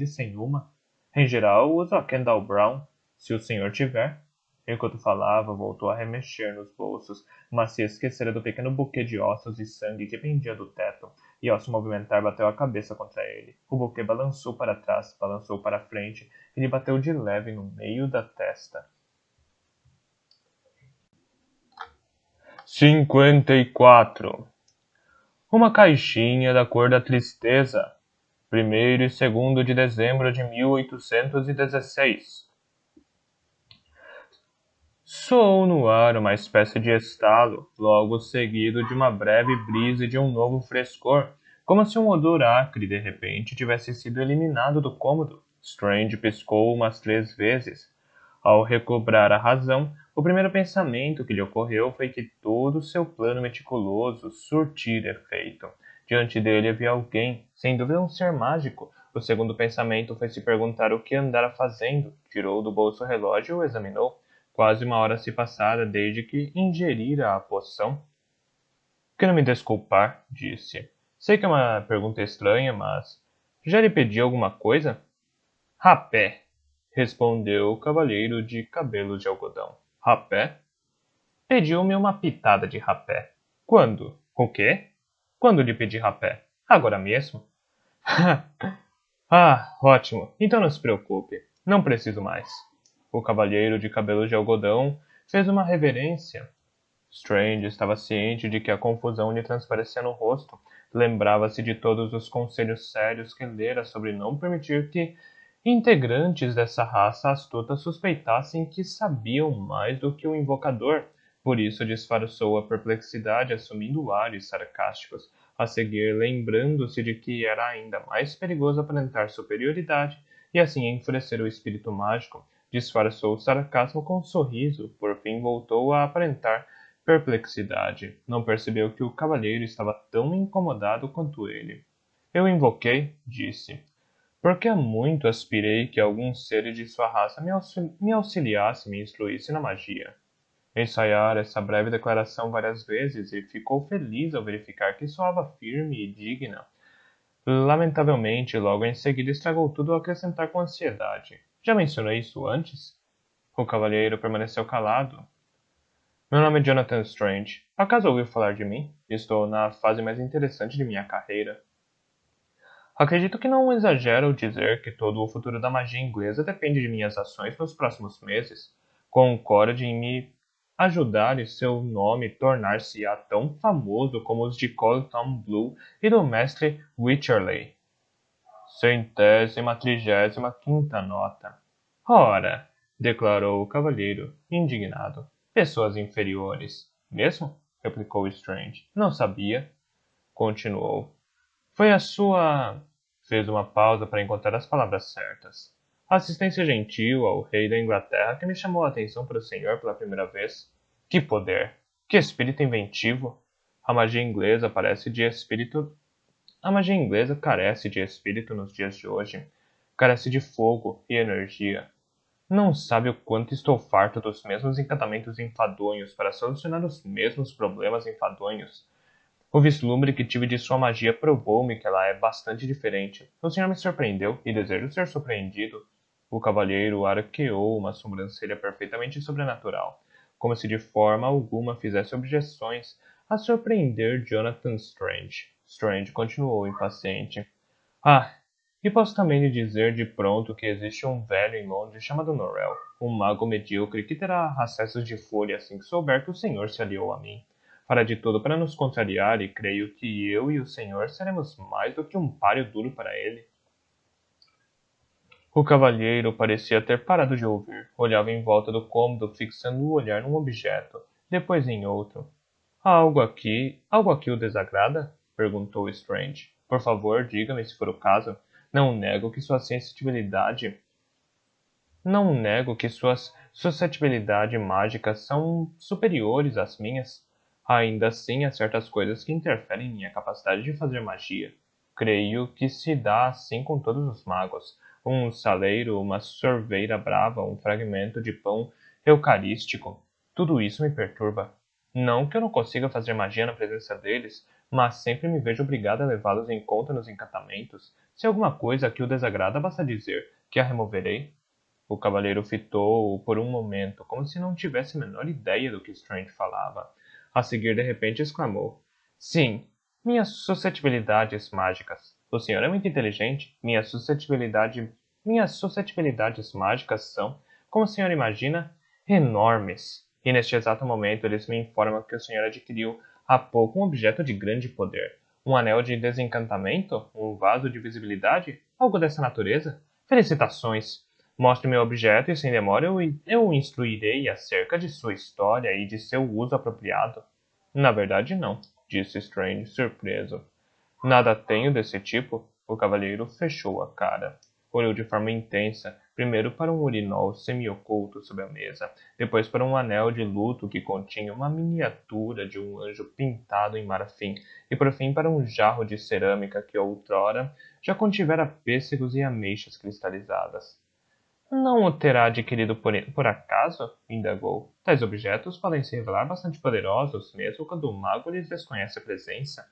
A: sem uma. Em geral, uso a Kendall Brown, se o senhor tiver. Enquanto falava, voltou a remexer nos bolsos, mas se esquecera do pequeno buquê de ossos e sangue que pendia do teto, e ao se movimentar bateu a cabeça contra ele. O buquê balançou para trás, balançou para a frente, e lhe bateu de leve no meio da testa. 54. Uma caixinha da cor da tristeza. 1º e 2º de dezembro de 1816. Soou no ar uma espécie de estalo, logo seguido de uma breve brisa e de um novo frescor, como se um odor acre de repente tivesse sido eliminado do cômodo. Strange piscou umas 3 vezes. Ao recobrar a razão, o primeiro pensamento que lhe ocorreu foi que todo o seu plano meticuloso surtira efeito. Diante dele havia alguém, sem dúvida um ser mágico. O segundo pensamento foi se perguntar o que andara fazendo. Tirou do bolso o relógio e o examinou. Quase uma hora se passara desde que ingerira a poção. Quero me desculpar, disse. Sei que é uma pergunta estranha, mas... Já lhe pedi alguma coisa? Rapé, respondeu o cavalheiro de cabelos de algodão. Rapé? Pediu-me uma pitada de rapé. Quando? O quê? Quando lhe pedi rapé? Agora mesmo? Ah, ótimo. Então não se preocupe. Não preciso mais. O cavalheiro de cabelos de algodão fez uma reverência. Strange estava ciente de que a confusão lhe transparecia no rosto. Lembrava-se de todos os conselhos sérios que lera sobre não permitir que integrantes dessa raça astuta suspeitassem que sabiam mais do que o invocador. Por isso disfarçou a perplexidade assumindo ares sarcásticos. A seguir, lembrando-se de que era ainda mais perigoso aparentar superioridade e assim enfurecer o espírito mágico, disfarçou o sarcasmo com um sorriso. Por fim, voltou a aparentar perplexidade. Não percebeu que o cavalheiro estava tão incomodado quanto ele. Eu invoquei, disse, porque há muito aspirei que algum ser de sua raça me auxiliasse e me instruísse na magia. Ensaiara essa breve declaração várias vezes e ficou feliz ao verificar que soava firme e digna. Lamentavelmente, logo em seguida estragou tudo ao acrescentar com ansiedade. Já mencionei isso antes? O cavalheiro permaneceu calado. Meu nome é Jonathan Strange. Acaso ouviu falar de mim? Estou na fase mais interessante de minha carreira. Acredito que não exagero ao dizer que todo o futuro da magia inglesa depende de minhas ações nos próximos meses. Concorde em me ajudar e seu nome tornar-se-á tão famoso como os de Cole Tom Blue e do mestre Wycherley. 135ª nota. Ora, declarou o cavalheiro, indignado. Pessoas inferiores. Mesmo? Replicou Strange. Não sabia. Continuou. Foi a sua... Fez uma pausa para encontrar as palavras certas. A assistência gentil ao rei da Inglaterra que me chamou a atenção para o senhor pela primeira vez. Que poder! Que espírito inventivo! A magia inglesa carece de espírito nos dias de hoje. Carece de fogo e energia. Não sabe o quanto estou farto dos mesmos encantamentos enfadonhos para solucionar os mesmos problemas enfadonhos. O vislumbre que tive de sua magia provou-me que ela é bastante diferente. O senhor me surpreendeu e desejo ser surpreendido. O cavalheiro arqueou uma sobrancelha perfeitamente sobrenatural, como se de forma alguma fizesse objeções a surpreender Jonathan Strange. Strange continuou impaciente. Ah, e posso também lhe dizer de pronto que existe um velho em Londres chamado Norrell, um mago medíocre que terá acessos de fúria assim que souber que o senhor se aliou a mim. Fará de tudo para nos contrariar e creio que eu e o senhor seremos mais do que um páreo duro para ele. O cavalheiro parecia ter parado de ouvir. Olhava em volta do cômodo, fixando o olhar num objeto, depois em outro. Há algo aqui o desagrada? Perguntou Strange. Por favor, diga-me se for o caso. Não nego que sua sensibilidade. Não nego que suas suscetibilidades mágicas são superiores às minhas. Ainda assim, há certas coisas que interferem em minha capacidade de fazer magia. Creio que se dá assim com todos os magos. Um saleiro, uma sorveira brava, um fragmento de pão eucarístico. Tudo isso me perturba. Não que eu não consiga fazer magia na presença deles, mas sempre me vejo obrigado a levá-los em conta nos encantamentos. Se alguma coisa aqui o desagrada, basta dizer que a removerei. O cavalheiro fitou-o por um momento, como se não tivesse a menor ideia do que Strange falava. A seguir, de repente, exclamou: Sim, minhas suscetibilidades mágicas. O senhor é muito inteligente. Minhas suscetibilidades mágicas são, como o senhor imagina, enormes. E neste exato momento eles me informam que o senhor adquiriu há pouco um objeto de grande poder. Um anel de desencantamento? Um vaso de visibilidade? Algo dessa natureza? Felicitações! Mostre-me o objeto e, sem demora, eu o instruirei acerca de sua história e de seu uso apropriado. Na verdade, não, disse Strange, surpreso. Nada tenho desse tipo? O cavalheiro fechou a cara. Olhou de forma intensa, primeiro para um urinol semi-oculto sob a mesa, depois para um anel de luto que continha uma miniatura de um anjo pintado em marfim, e por fim para um jarro de cerâmica que outrora já contivera pêssegos e ameixas cristalizadas. Não o terá adquirido por acaso? Indagou. Tais objetos podem se revelar bastante poderosos, mesmo quando o mago lhes desconhece a presença.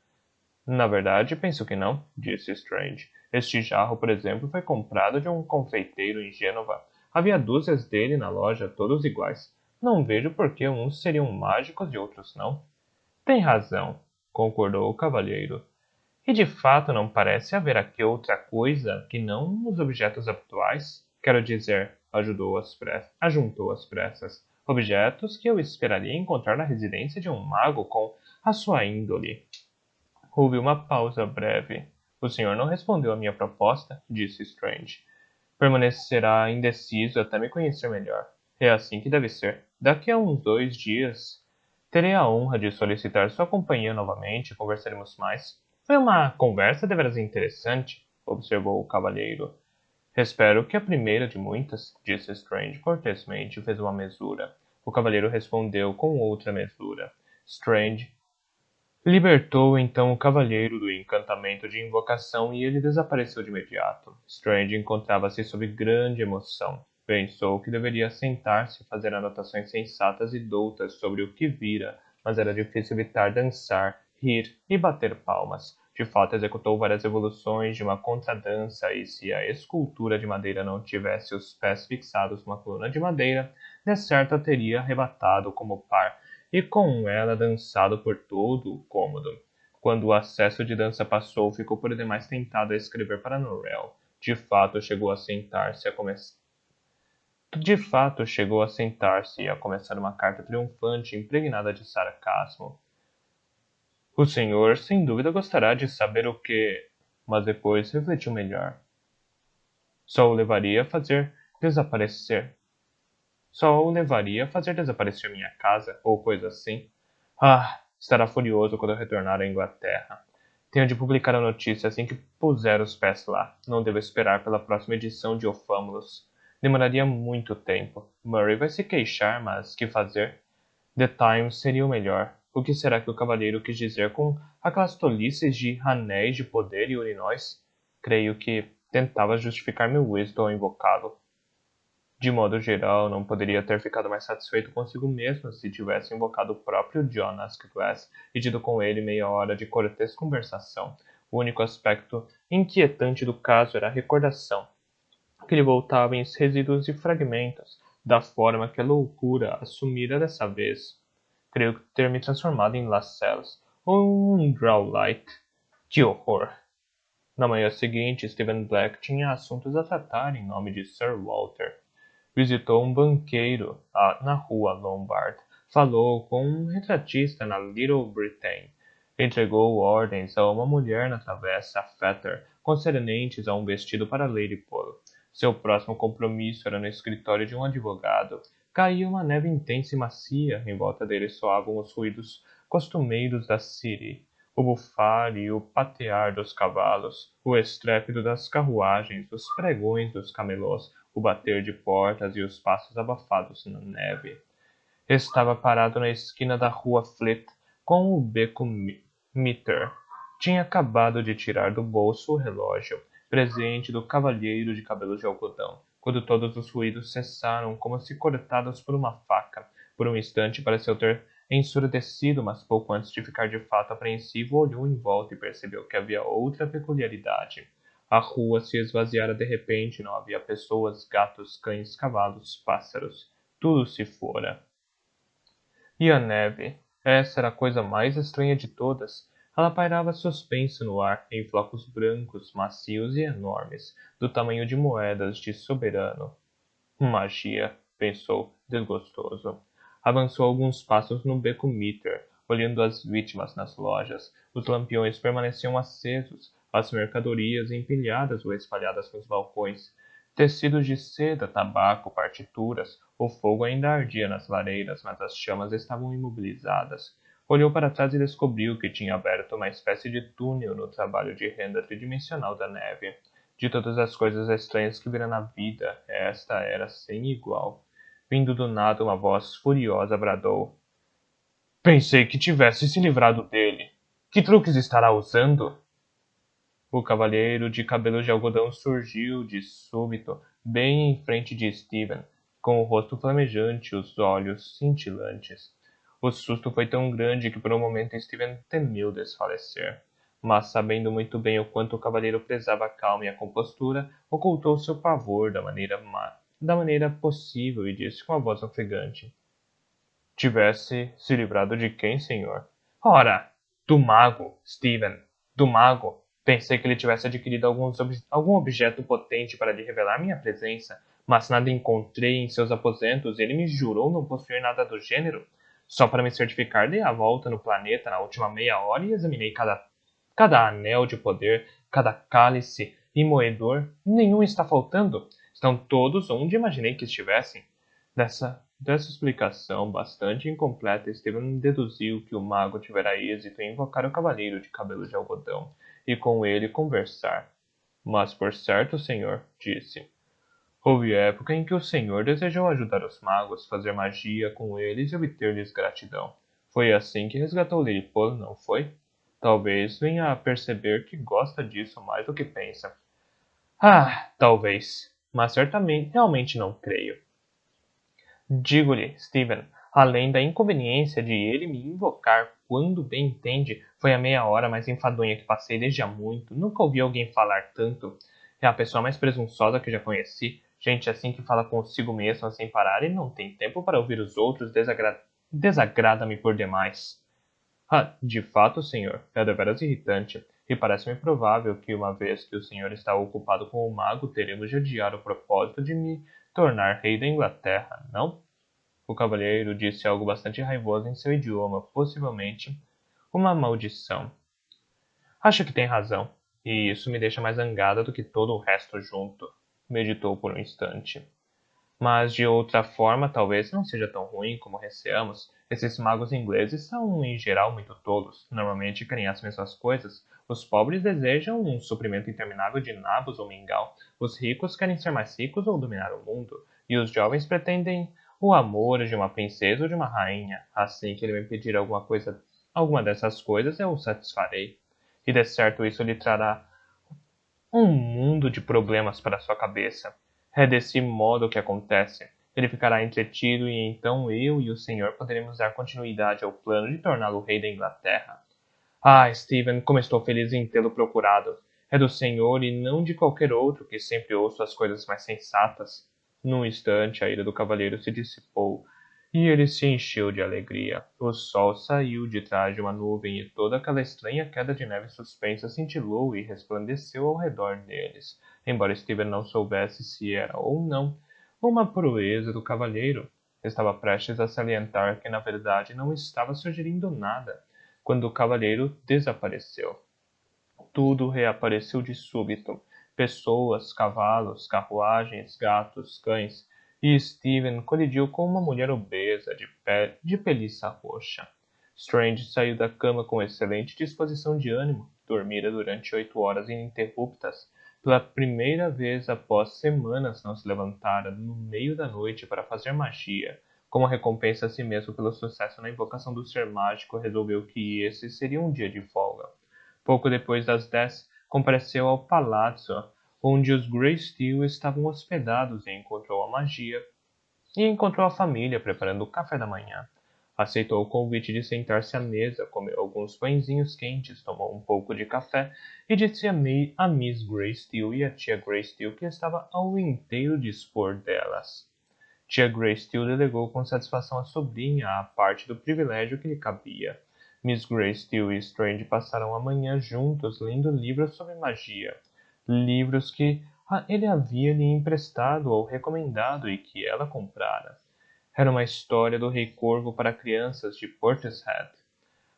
A: Na verdade, penso que não, disse Strange. Este jarro, por exemplo, foi comprado de um confeiteiro em Gênova. Havia dúzias dele na loja, todos iguais. Não vejo por que uns seriam mágicos e outros não. Tem razão, concordou o cavalheiro. E de fato não parece haver aqui outra coisa que não os objetos habituais? Quero dizer, ajuntou às pressas, objetos que eu esperaria encontrar na residência de um mago com a sua índole. Houve uma pausa breve. O senhor não respondeu à minha proposta, disse Strange. Permanecerá indeciso até me conhecer melhor. É assim que deve ser. Daqui a uns 2 dias, terei a honra de solicitar sua companhia novamente e conversaremos mais. Foi uma conversa deveras interessante, observou o cavalheiro. Espero que a primeira de muitas, disse Strange cortesmente e fez uma mesura. O cavalheiro respondeu com outra mesura. Strange libertou então o cavalheiro do encantamento de invocação e ele desapareceu de imediato. Strange encontrava-se sob grande emoção. Pensou que deveria sentar-se e fazer anotações sensatas e doutas sobre o que vira, mas era difícil evitar dançar, rir e bater palmas. De fato, executou várias evoluções de uma contradança e se a escultura de madeira não tivesse os pés fixados numa coluna de madeira, de certo a teria arrebatado como par e com ela dançado por todo o cômodo. Quando o acesso de dança passou, ficou por demais tentado a escrever para Norrell. Chegou a sentar-se e a começar uma carta triunfante impregnada de sarcasmo. O senhor, sem dúvida, gostará de saber o que... Mas depois refletiu melhor. Só o levaria a fazer desaparecer. Só o levaria a fazer desaparecer minha casa, ou coisa assim. Ah, estará furioso quando eu retornar à Inglaterra. Tenho de publicar a notícia assim que puser os pés lá. Não devo esperar pela próxima edição de Ofâmulos. Demoraria muito tempo. Murray vai se queixar, mas que fazer? The Times seria o melhor. O que será que o cavalheiro quis dizer com aquelas tolices de anéis de poder e urinóis? Creio que tentava justificar meu êxito ao invocá-lo. De modo geral, não poderia ter ficado mais satisfeito consigo mesmo se tivesse invocado o próprio John Asquith e tido com ele meia hora de cortês conversação. O único aspecto inquietante do caso era a recordação, que lhe voltava em resíduos e fragmentos, da forma que a loucura assumira dessa vez. Creio ter me transformado em Lascelles, ou um Drawlight. Que horror! Na manhã seguinte, Stephen Black tinha assuntos a tratar em nome de Sir Walter. Visitou um banqueiro na rua Lombard. Falou com um retratista na Little Britain. Entregou ordens a uma mulher na travessa Fetter, concernentes a um vestido para Lady Polo. Seu próximo compromisso era no escritório de um advogado. Caía uma neve intensa e macia. Em volta dele soavam os ruídos costumeiros da City. O bufar e o patear dos cavalos, o estrépito das carruagens, os pregões dos camelôs, o bater de portas e os passos abafados na neve. Estava parado na esquina da rua Fleet, com o beco Mitre. Tinha acabado de tirar do bolso o relógio, presente do cavalheiro de cabelos de algodão, quando todos os ruídos cessaram como se cortados por uma faca. Por um instante pareceu ter ensurdecido, mas pouco antes de ficar de fato apreensivo, olhou em volta e percebeu que havia outra peculiaridade. A rua se esvaziara de repente, não havia pessoas, gatos, cães, cavalos, pássaros. Tudo se fora. E a neve? Essa era a coisa mais estranha de todas. Ela pairava suspensa no ar, em flocos brancos, macios e enormes, do tamanho de moedas de soberano. Magia, pensou, desgostoso. Avançou alguns passos no beco Mitre, olhando as vítimas nas lojas. Os lampiões permaneciam acesos, as mercadorias empilhadas ou espalhadas nos balcões. Tecidos de seda, tabaco, partituras. O fogo ainda ardia nas lareiras, mas as chamas estavam imobilizadas. Olhou para trás e descobriu que tinha aberto uma espécie de túnel no trabalho de renda tridimensional da neve. De todas as coisas estranhas que vira na vida, esta era sem igual. Vindo do nada, uma voz furiosa bradou: Pensei que tivesse se livrado dele. Que truques estará usando? O cavalheiro de cabelos de algodão surgiu de súbito, bem em frente de Stephen, com o rosto flamejante e os olhos cintilantes. O susto foi tão grande que por um momento Stephen temeu desfalecer. Mas, sabendo muito bem o quanto o cavalheiro prezava a calma e a compostura, ocultou seu pavor da maneira possível e disse com a voz ofegante: Tivesse se livrado de quem, senhor? Ora, do mago, Stephen, do mago. Pensei que ele tivesse adquirido algum objeto potente para lhe revelar minha presença, mas nada encontrei em seus aposentos e ele me jurou não possuir nada do gênero. Só para me certificar, dei a volta no planeta na última meia hora e examinei cada anel de poder, cada cálice e moedor. Nenhum está faltando. Estão todos onde imaginei que estivessem. Dessa explicação bastante incompleta, Stephen deduziu que o mago tivera êxito em invocar o cavaleiro de cabelo de algodão e com ele conversar. Mas por certo, senhor, disse, houve época em que o senhor desejou ajudar os magos, fazer magia com eles e obter-lhes gratidão. Foi assim que resgatou Lady Polo, não foi? Talvez venha a perceber que gosta disso mais do que pensa. Ah, talvez. Mas certamente, realmente não creio. Digo-lhe, Stephen, além da inconveniência de ele me invocar quando bem entende, foi a meia hora mais enfadonha que passei desde há muito. Nunca ouvi alguém falar tanto. É a pessoa mais presunçosa que já conheci. Gente assim que fala consigo mesma sem parar e não tem tempo para ouvir os outros desagrada-me por demais. Ah, de fato, senhor, é deveras irritante, e parece-me provável que, uma vez que o senhor está ocupado com o mago, teremos de adiar o propósito de me tornar rei da Inglaterra, não? O cavalheiro disse algo bastante raivoso em seu idioma, possivelmente uma maldição. Acho que tem razão, e isso me deixa mais zangada do que todo o resto junto. Meditou por um instante. Mas de outra forma, talvez não seja tão ruim como receamos. Esses magos ingleses são, em geral, muito tolos. Normalmente querem as mesmas coisas. Os pobres desejam um suprimento interminável de nabos ou mingau. Os ricos querem ser mais ricos ou dominar o mundo. E os jovens pretendem o amor de uma princesa ou de uma rainha. Assim que ele me pedir alguma dessas coisas, eu o satisfarei. E de certo isso lhe trará um mundo de problemas para sua cabeça.
B: É desse modo que acontece. Ele ficará entretido e então eu e o senhor poderemos dar continuidade ao plano de torná-lo rei da Inglaterra. Ah, Stephen, como estou feliz em tê-lo procurado. É do senhor e não de qualquer outro que sempre ouço as coisas mais sensatas. Num instante, a ira do cavalheiro se dissipou e ele se encheu de alegria. O sol saiu de trás de uma nuvem e toda aquela estranha queda de neve suspensa cintilou e resplandeceu ao redor deles, embora Stephen não soubesse se era ou não uma proeza do cavalheiro. Estava prestes a salientar que na verdade não estava sugerindo nada, quando o cavalheiro desapareceu. Tudo reapareceu de súbito. Pessoas, cavalos, carruagens, gatos, cães, e Stephen colidiu com uma mulher obesa de peliça roxa. Strange saiu da cama com excelente disposição de ânimo. Dormira durante 8 horas ininterruptas. Pela primeira vez após semanas não se levantara no meio da noite para fazer magia. Como recompensa a si mesmo pelo sucesso na invocação do ser mágico, resolveu que esse seria um dia de folga. Pouco depois das 10, compareceu ao palácio onde os Greysteel estavam hospedados e encontrou a família preparando o café da manhã. Aceitou o convite de sentar-se à mesa, comeu alguns pãezinhos quentes, tomou um pouco de café e disse a Miss Greysteel e a tia Greysteel que estava ao inteiro dispor delas. Tia Greysteel delegou com satisfação à sobrinha a parte do privilégio que lhe cabia. Miss Greysteel e Strange passaram a manhã juntos lendo livros sobre magia, livros que ele havia lhe emprestado ou recomendado e que ela comprara. Era uma história do Rei Corvo para crianças de Portishead,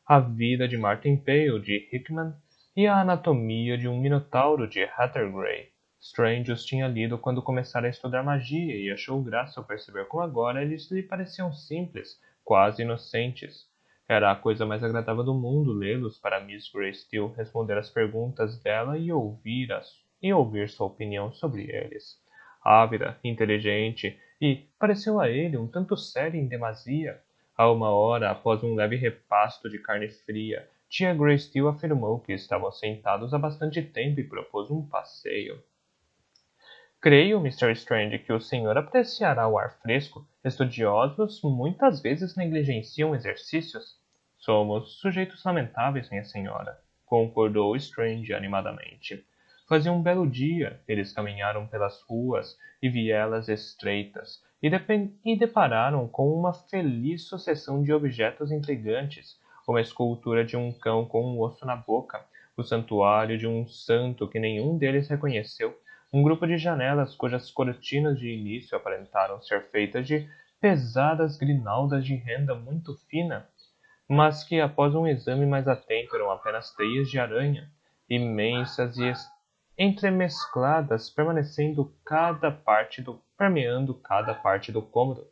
B: a vida de Martin Pale de Hickman e a anatomia de um minotauro de Hattergrey. Strange os tinha lido quando começara a estudar magia e achou graça ao perceber como agora eles lhe pareciam simples, quase inocentes. Era a coisa mais agradável do mundo lê-los para Miss Greysteel, responder às perguntas dela e ouvir sua opinião sobre eles. Ávida, inteligente e, pareceu a ele, um tanto séria em demasia. A 1 hora, após um leve repasto de carne fria, tia Greysteel afirmou que estavam sentados há bastante tempo e propôs um passeio. Creio, Mr. Strange, que o senhor apreciará o ar fresco. Estudiosos muitas vezes negligenciam exercícios. Somos sujeitos lamentáveis, minha senhora, concordou Strange animadamente. Fazia um belo dia, eles caminharam pelas ruas e vielas estreitas e depararam com uma feliz sucessão de objetos intrigantes, uma escultura de um cão com um osso na boca, o santuário de um santo que nenhum deles reconheceu, um grupo de janelas cujas cortinas de início aparentaram ser feitas de pesadas grinaldas de renda muito fina, mas que após um exame mais atento eram apenas teias de aranha, imensas e entremescladas, permeando cada parte do cômodo.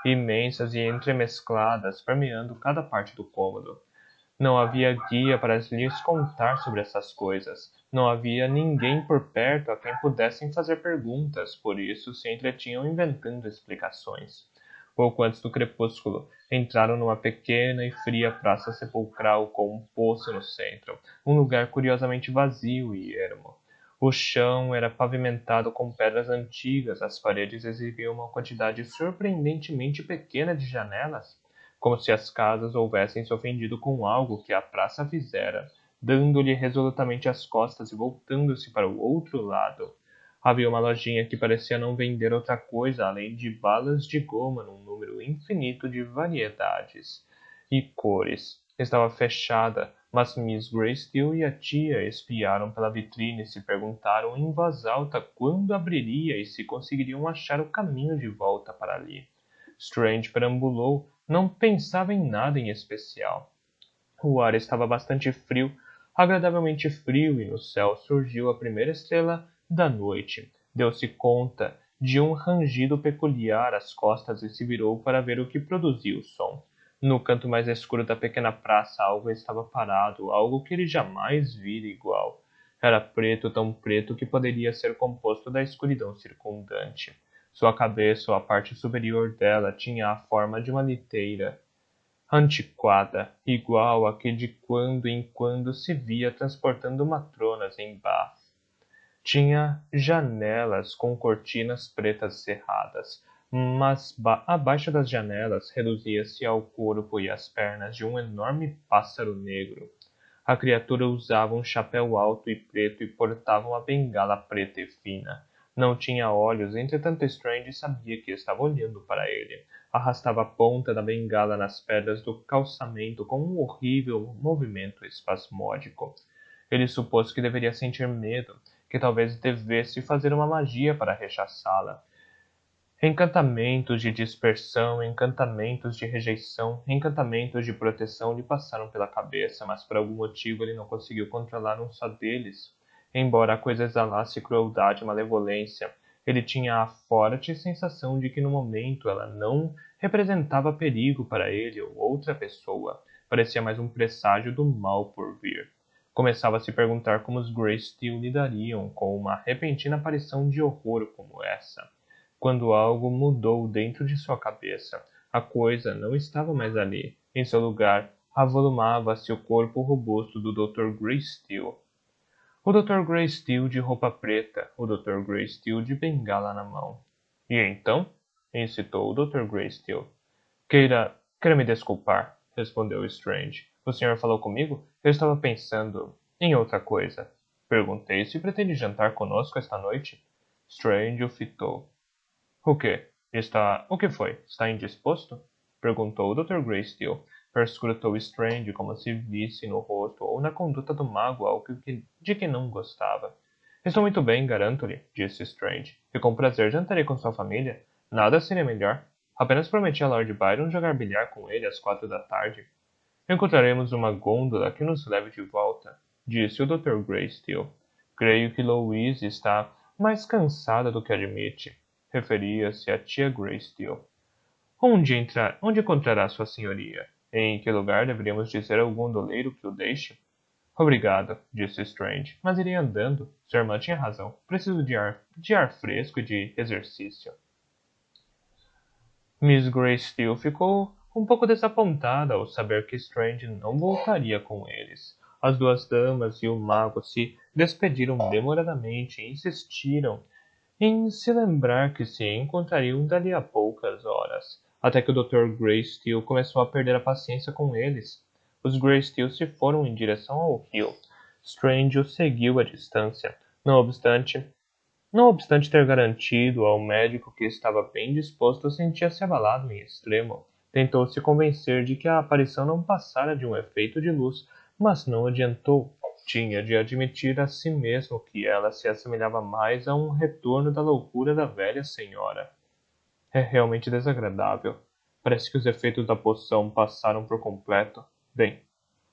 B: Imensas e entremescladas, permeando cada parte do cômodo. Não havia guia para lhes contar sobre essas coisas. Não havia ninguém por perto a quem pudessem fazer perguntas, por isso se entretinham inventando explicações. Pouco antes do crepúsculo, entraram numa pequena e fria praça sepulcral com um poço no centro, um lugar curiosamente vazio e ermo. O chão era pavimentado com pedras antigas, as paredes exibiam uma quantidade surpreendentemente pequena de janelas, como se as casas houvessem se ofendido com algo que a praça fizera, dando-lhe resolutamente as costas e voltando-se para o outro lado. Havia uma lojinha que parecia não vender outra coisa além de balas de goma num número infinito de variedades e cores. Estava fechada, mas Miss Greysteel e a tia espiaram pela vitrine e se perguntaram em voz alta quando abriria e se conseguiriam achar o caminho de volta para ali. Strange perambulou, não pensava em nada em especial. O ar estava bastante frio, agradavelmente frio, e no céu surgiu a primeira estrela da noite. Deu-se conta de um rangido peculiar às costas e se virou para ver o que produzia o som. No canto mais escuro da pequena praça algo estava parado, algo que ele jamais vira igual. Era preto, tão preto que poderia ser composto da escuridão circundante. Sua cabeça, ou a parte superior dela, tinha a forma de uma liteira antiquada, igual a que de quando em quando se via transportando matronas em Bath. Tinha janelas com cortinas pretas cerradas, mas abaixo das janelas reduzia-se ao corpo e às pernas de um enorme pássaro negro. A criatura usava um chapéu alto e preto e portava uma bengala preta e fina. Não tinha olhos, entretanto Strange sabia que estava olhando para ele. Arrastava a ponta da bengala nas pedras do calçamento com um horrível movimento espasmódico. Ele supôs que deveria sentir medo, que talvez devesse fazer uma magia para rechaçá-la. Encantamentos de dispersão, encantamentos de rejeição, encantamentos de proteção lhe passaram pela cabeça, mas por algum motivo ele não conseguiu controlar um só deles. Embora a coisa exalasse crueldade e malevolência, ele tinha a forte sensação de que no momento ela não representava perigo para ele ou outra pessoa. Parecia mais um presságio do mal por vir. Começava a se perguntar como os Greysteel lidariam com uma repentina aparição de horror como essa. Quando algo mudou dentro de sua cabeça, a coisa não estava mais ali. Em seu lugar, avolumava-se o corpo robusto do Dr. Greysteel. O Dr. Greysteel de roupa preta, o Dr. Greysteel de bengala na mão. E então? Incitou o Dr. Greysteel. Queira me desculpar, respondeu Strange. O senhor falou comigo? Eu estava pensando em outra coisa. Perguntei se pretende jantar conosco esta noite. Strange o fitou. O quê? O que foi? Está indisposto? Perguntou o Dr. Greysteel. Perscrutou Strange como se visse no rosto ou na conduta do mago algo de que não gostava. Estou muito bem, garanto-lhe, disse Strange. E com prazer jantarei com sua família. Nada seria melhor. Apenas prometi a Lord Byron jogar bilhar com ele às 4 da tarde. Encontraremos uma gôndola que nos leve de volta, disse o Dr. Greysteel. Creio que Louise está mais cansada do que admite. Referia-se à tia Greysteel. Onde encontrará sua senhoria? Em que lugar deveríamos dizer ao gondoleiro que o deixe? Obrigado, disse Strange, mas irei andando. Sua irmã tinha razão. Preciso de ar fresco e de exercício. Miss Greysteel ficou um pouco desapontada ao saber que Strange não voltaria com eles. As duas damas e o mago se despediram demoradamente e insistiram em se lembrar que se encontrariam dali a poucas horas, até que o Dr. Greysteel começou a perder a paciência com eles. Os Greysteel se foram em direção ao rio. Strange os seguiu à distância. Não obstante ter garantido ao médico que estava bem disposto, sentia-se abalado em extremo. Tentou se convencer de que a aparição não passara de um efeito de luz, mas não adiantou. Tinha de admitir a si mesmo que ela se assemelhava mais a um retorno da loucura da velha senhora. É realmente desagradável. Parece que os efeitos da poção passaram por completo. Bem,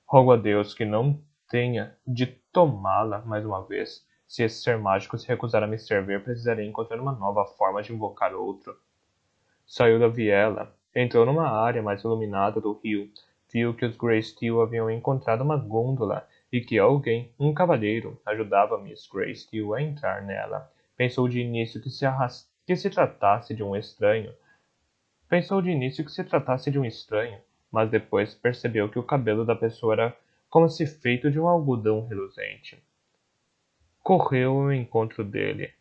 B: rogo a Deus que não tenha de tomá-la mais uma vez. Se esse ser mágico se recusar a me servir, precisarei encontrar uma nova forma de invocar outro. Saiu da viela, entrou numa área mais iluminada do rio, viu que os Greysteel haviam encontrado uma gôndola e que alguém, um cavalheiro, ajudava Miss Greysteel a entrar nela. Pensou de início que se tratasse de um estranho. Mas depois percebeu que o cabelo da pessoa era como se feito de um algodão reluzente. Correu ao encontro dele.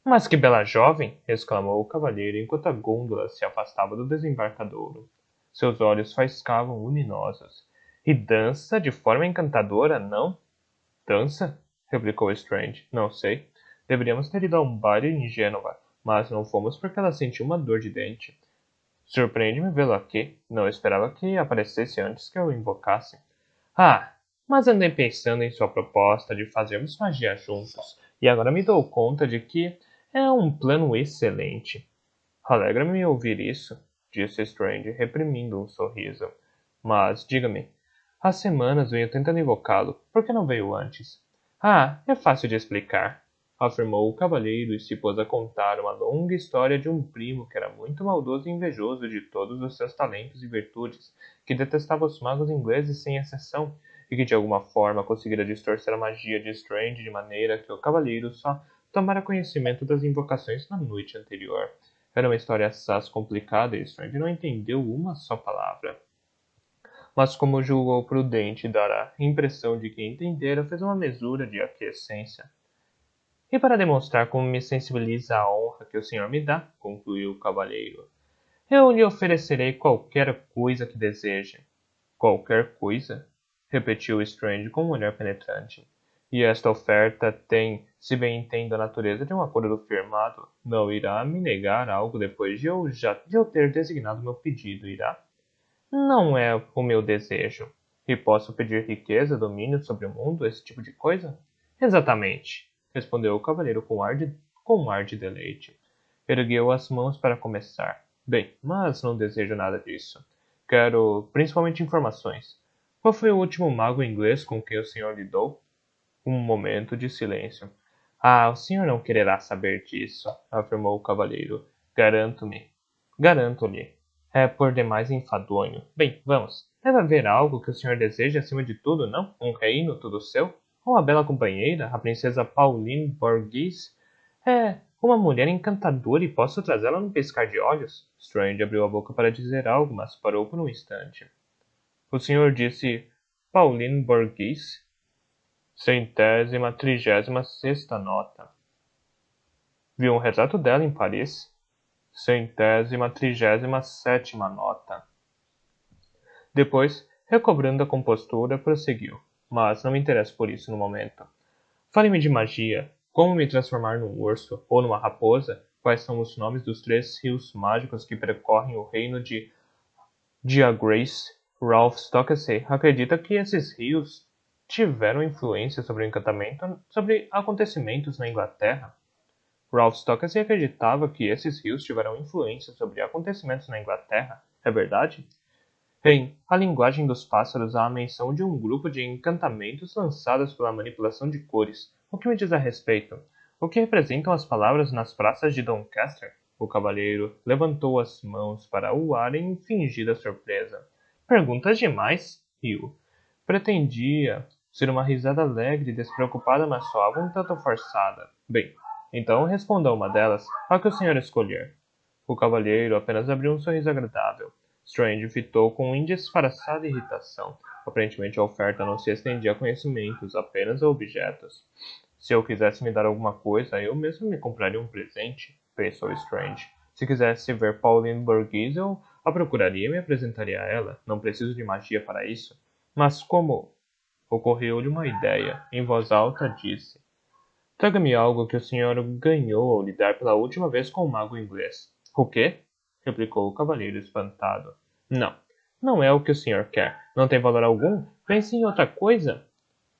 B: Mas que bela jovem! Exclamou o cavalheiro enquanto a gôndola se afastava do desembarcadouro. Seus olhos faiscavam luminosos. E dança de forma encantadora, não? Dança? Replicou Strange. Não sei. Deveríamos ter ido a um baile em Gênova, mas não fomos porque ela sentiu uma dor de dente. Surpreende-me vê-lo aqui. Não esperava que aparecesse antes que eu o invocasse. Ah, mas andei pensando em sua proposta de fazermos magia juntos, e agora me dou conta de que é um plano excelente. Alegra-me ouvir isso, disse Strange, reprimindo um sorriso. Mas, diga-me, há semanas venho tentando invocá-lo. Por que não veio antes? Ah, é fácil de explicar, afirmou o cavalheiro e se pôs a contar uma longa história de um primo que era muito maldoso e invejoso de todos os seus talentos e virtudes, que detestava os magos ingleses sem exceção, e que de alguma forma conseguira distorcer a magia de Strange de maneira que o cavalheiro só tomara conhecimento das invocações na noite anterior. Era uma história assaz complicada e Strange não entendeu uma só palavra. Mas como julgou prudente dar a impressão de que entendera, fez uma mesura de aquiescência. E para demonstrar como me sensibiliza a honra que o senhor me dá, concluiu o cavalheiro, eu lhe oferecerei qualquer coisa que deseje. Qualquer coisa? Repetiu Strange com um olhar penetrante. E esta oferta tem, se bem entendo a natureza de um acordo firmado, não irá me negar algo depois de eu ter designado meu pedido, irá? Não é o meu desejo. E posso pedir riqueza, domínio sobre o mundo, esse tipo de coisa? Exatamente, respondeu o cavalheiro com um ar de deleite. Ergueu as mãos para começar. Bem, mas não desejo nada disso. Quero principalmente informações. Qual foi o último mago inglês com quem o senhor lidou? Um momento de silêncio. Ah, o senhor não quererá saber disso, afirmou o cavalheiro. Garanto-me. Garanto-lhe. É por demais enfadonho. Bem, vamos. Deve haver algo que o senhor deseja acima de tudo, não? Um reino tudo seu? Uma bela companheira, a princesa Pauline Borghese? É, uma mulher encantadora e posso trazê-la num piscar de olhos? Strange abriu a boca para dizer algo, mas parou por um instante. O senhor disse Pauline Borghese? Centésima, 36ª nota. Viu um retrato dela em Paris? Centésima, 37ª nota. Depois, recobrando a compostura, prosseguiu. Mas não me interesso por isso no momento. Fale-me de magia. Como me transformar num urso ou numa raposa? Quais são os nomes dos 3 rios mágicos que percorrem o reino de Grace? Ralph Stokesay acredita que esses rios tiveram influência sobre o encantamento sobre acontecimentos na Inglaterra. Ralph Stokesay acreditava que esses rios tiveram influência sobre acontecimentos na Inglaterra. É verdade? Em A Linguagem dos Pássaros há a menção de um grupo de encantamentos lançados pela manipulação de cores. O que me diz a respeito? O que representam as palavras nas praças de Doncaster? O cavalheiro levantou as mãos para o ar em fingida surpresa. Perguntas demais, riu. Pretendia ser uma risada alegre e despreocupada, mas soava um tanto forçada. Bem, então responda uma delas, a que o senhor escolher. O cavalheiro apenas abriu um sorriso agradável. Strange fitou com indisfarçada irritação. Aparentemente a oferta não se estendia a conhecimentos, apenas a objetos. Se eu quisesse me dar alguma coisa, eu mesmo me compraria um presente, pensou Strange. Se quisesse ver Pauline Borghese, eu a procuraria e me apresentaria a ela. Não preciso de magia para isso. Mas como? Ocorreu-lhe uma ideia. Em voz alta disse. Traga-me algo que o senhor ganhou ao lidar pela última vez com o mago inglês. O quê? Replicou o cavalheiro espantado. Não, não é o que o senhor quer. Não tem valor algum? Pense em outra coisa.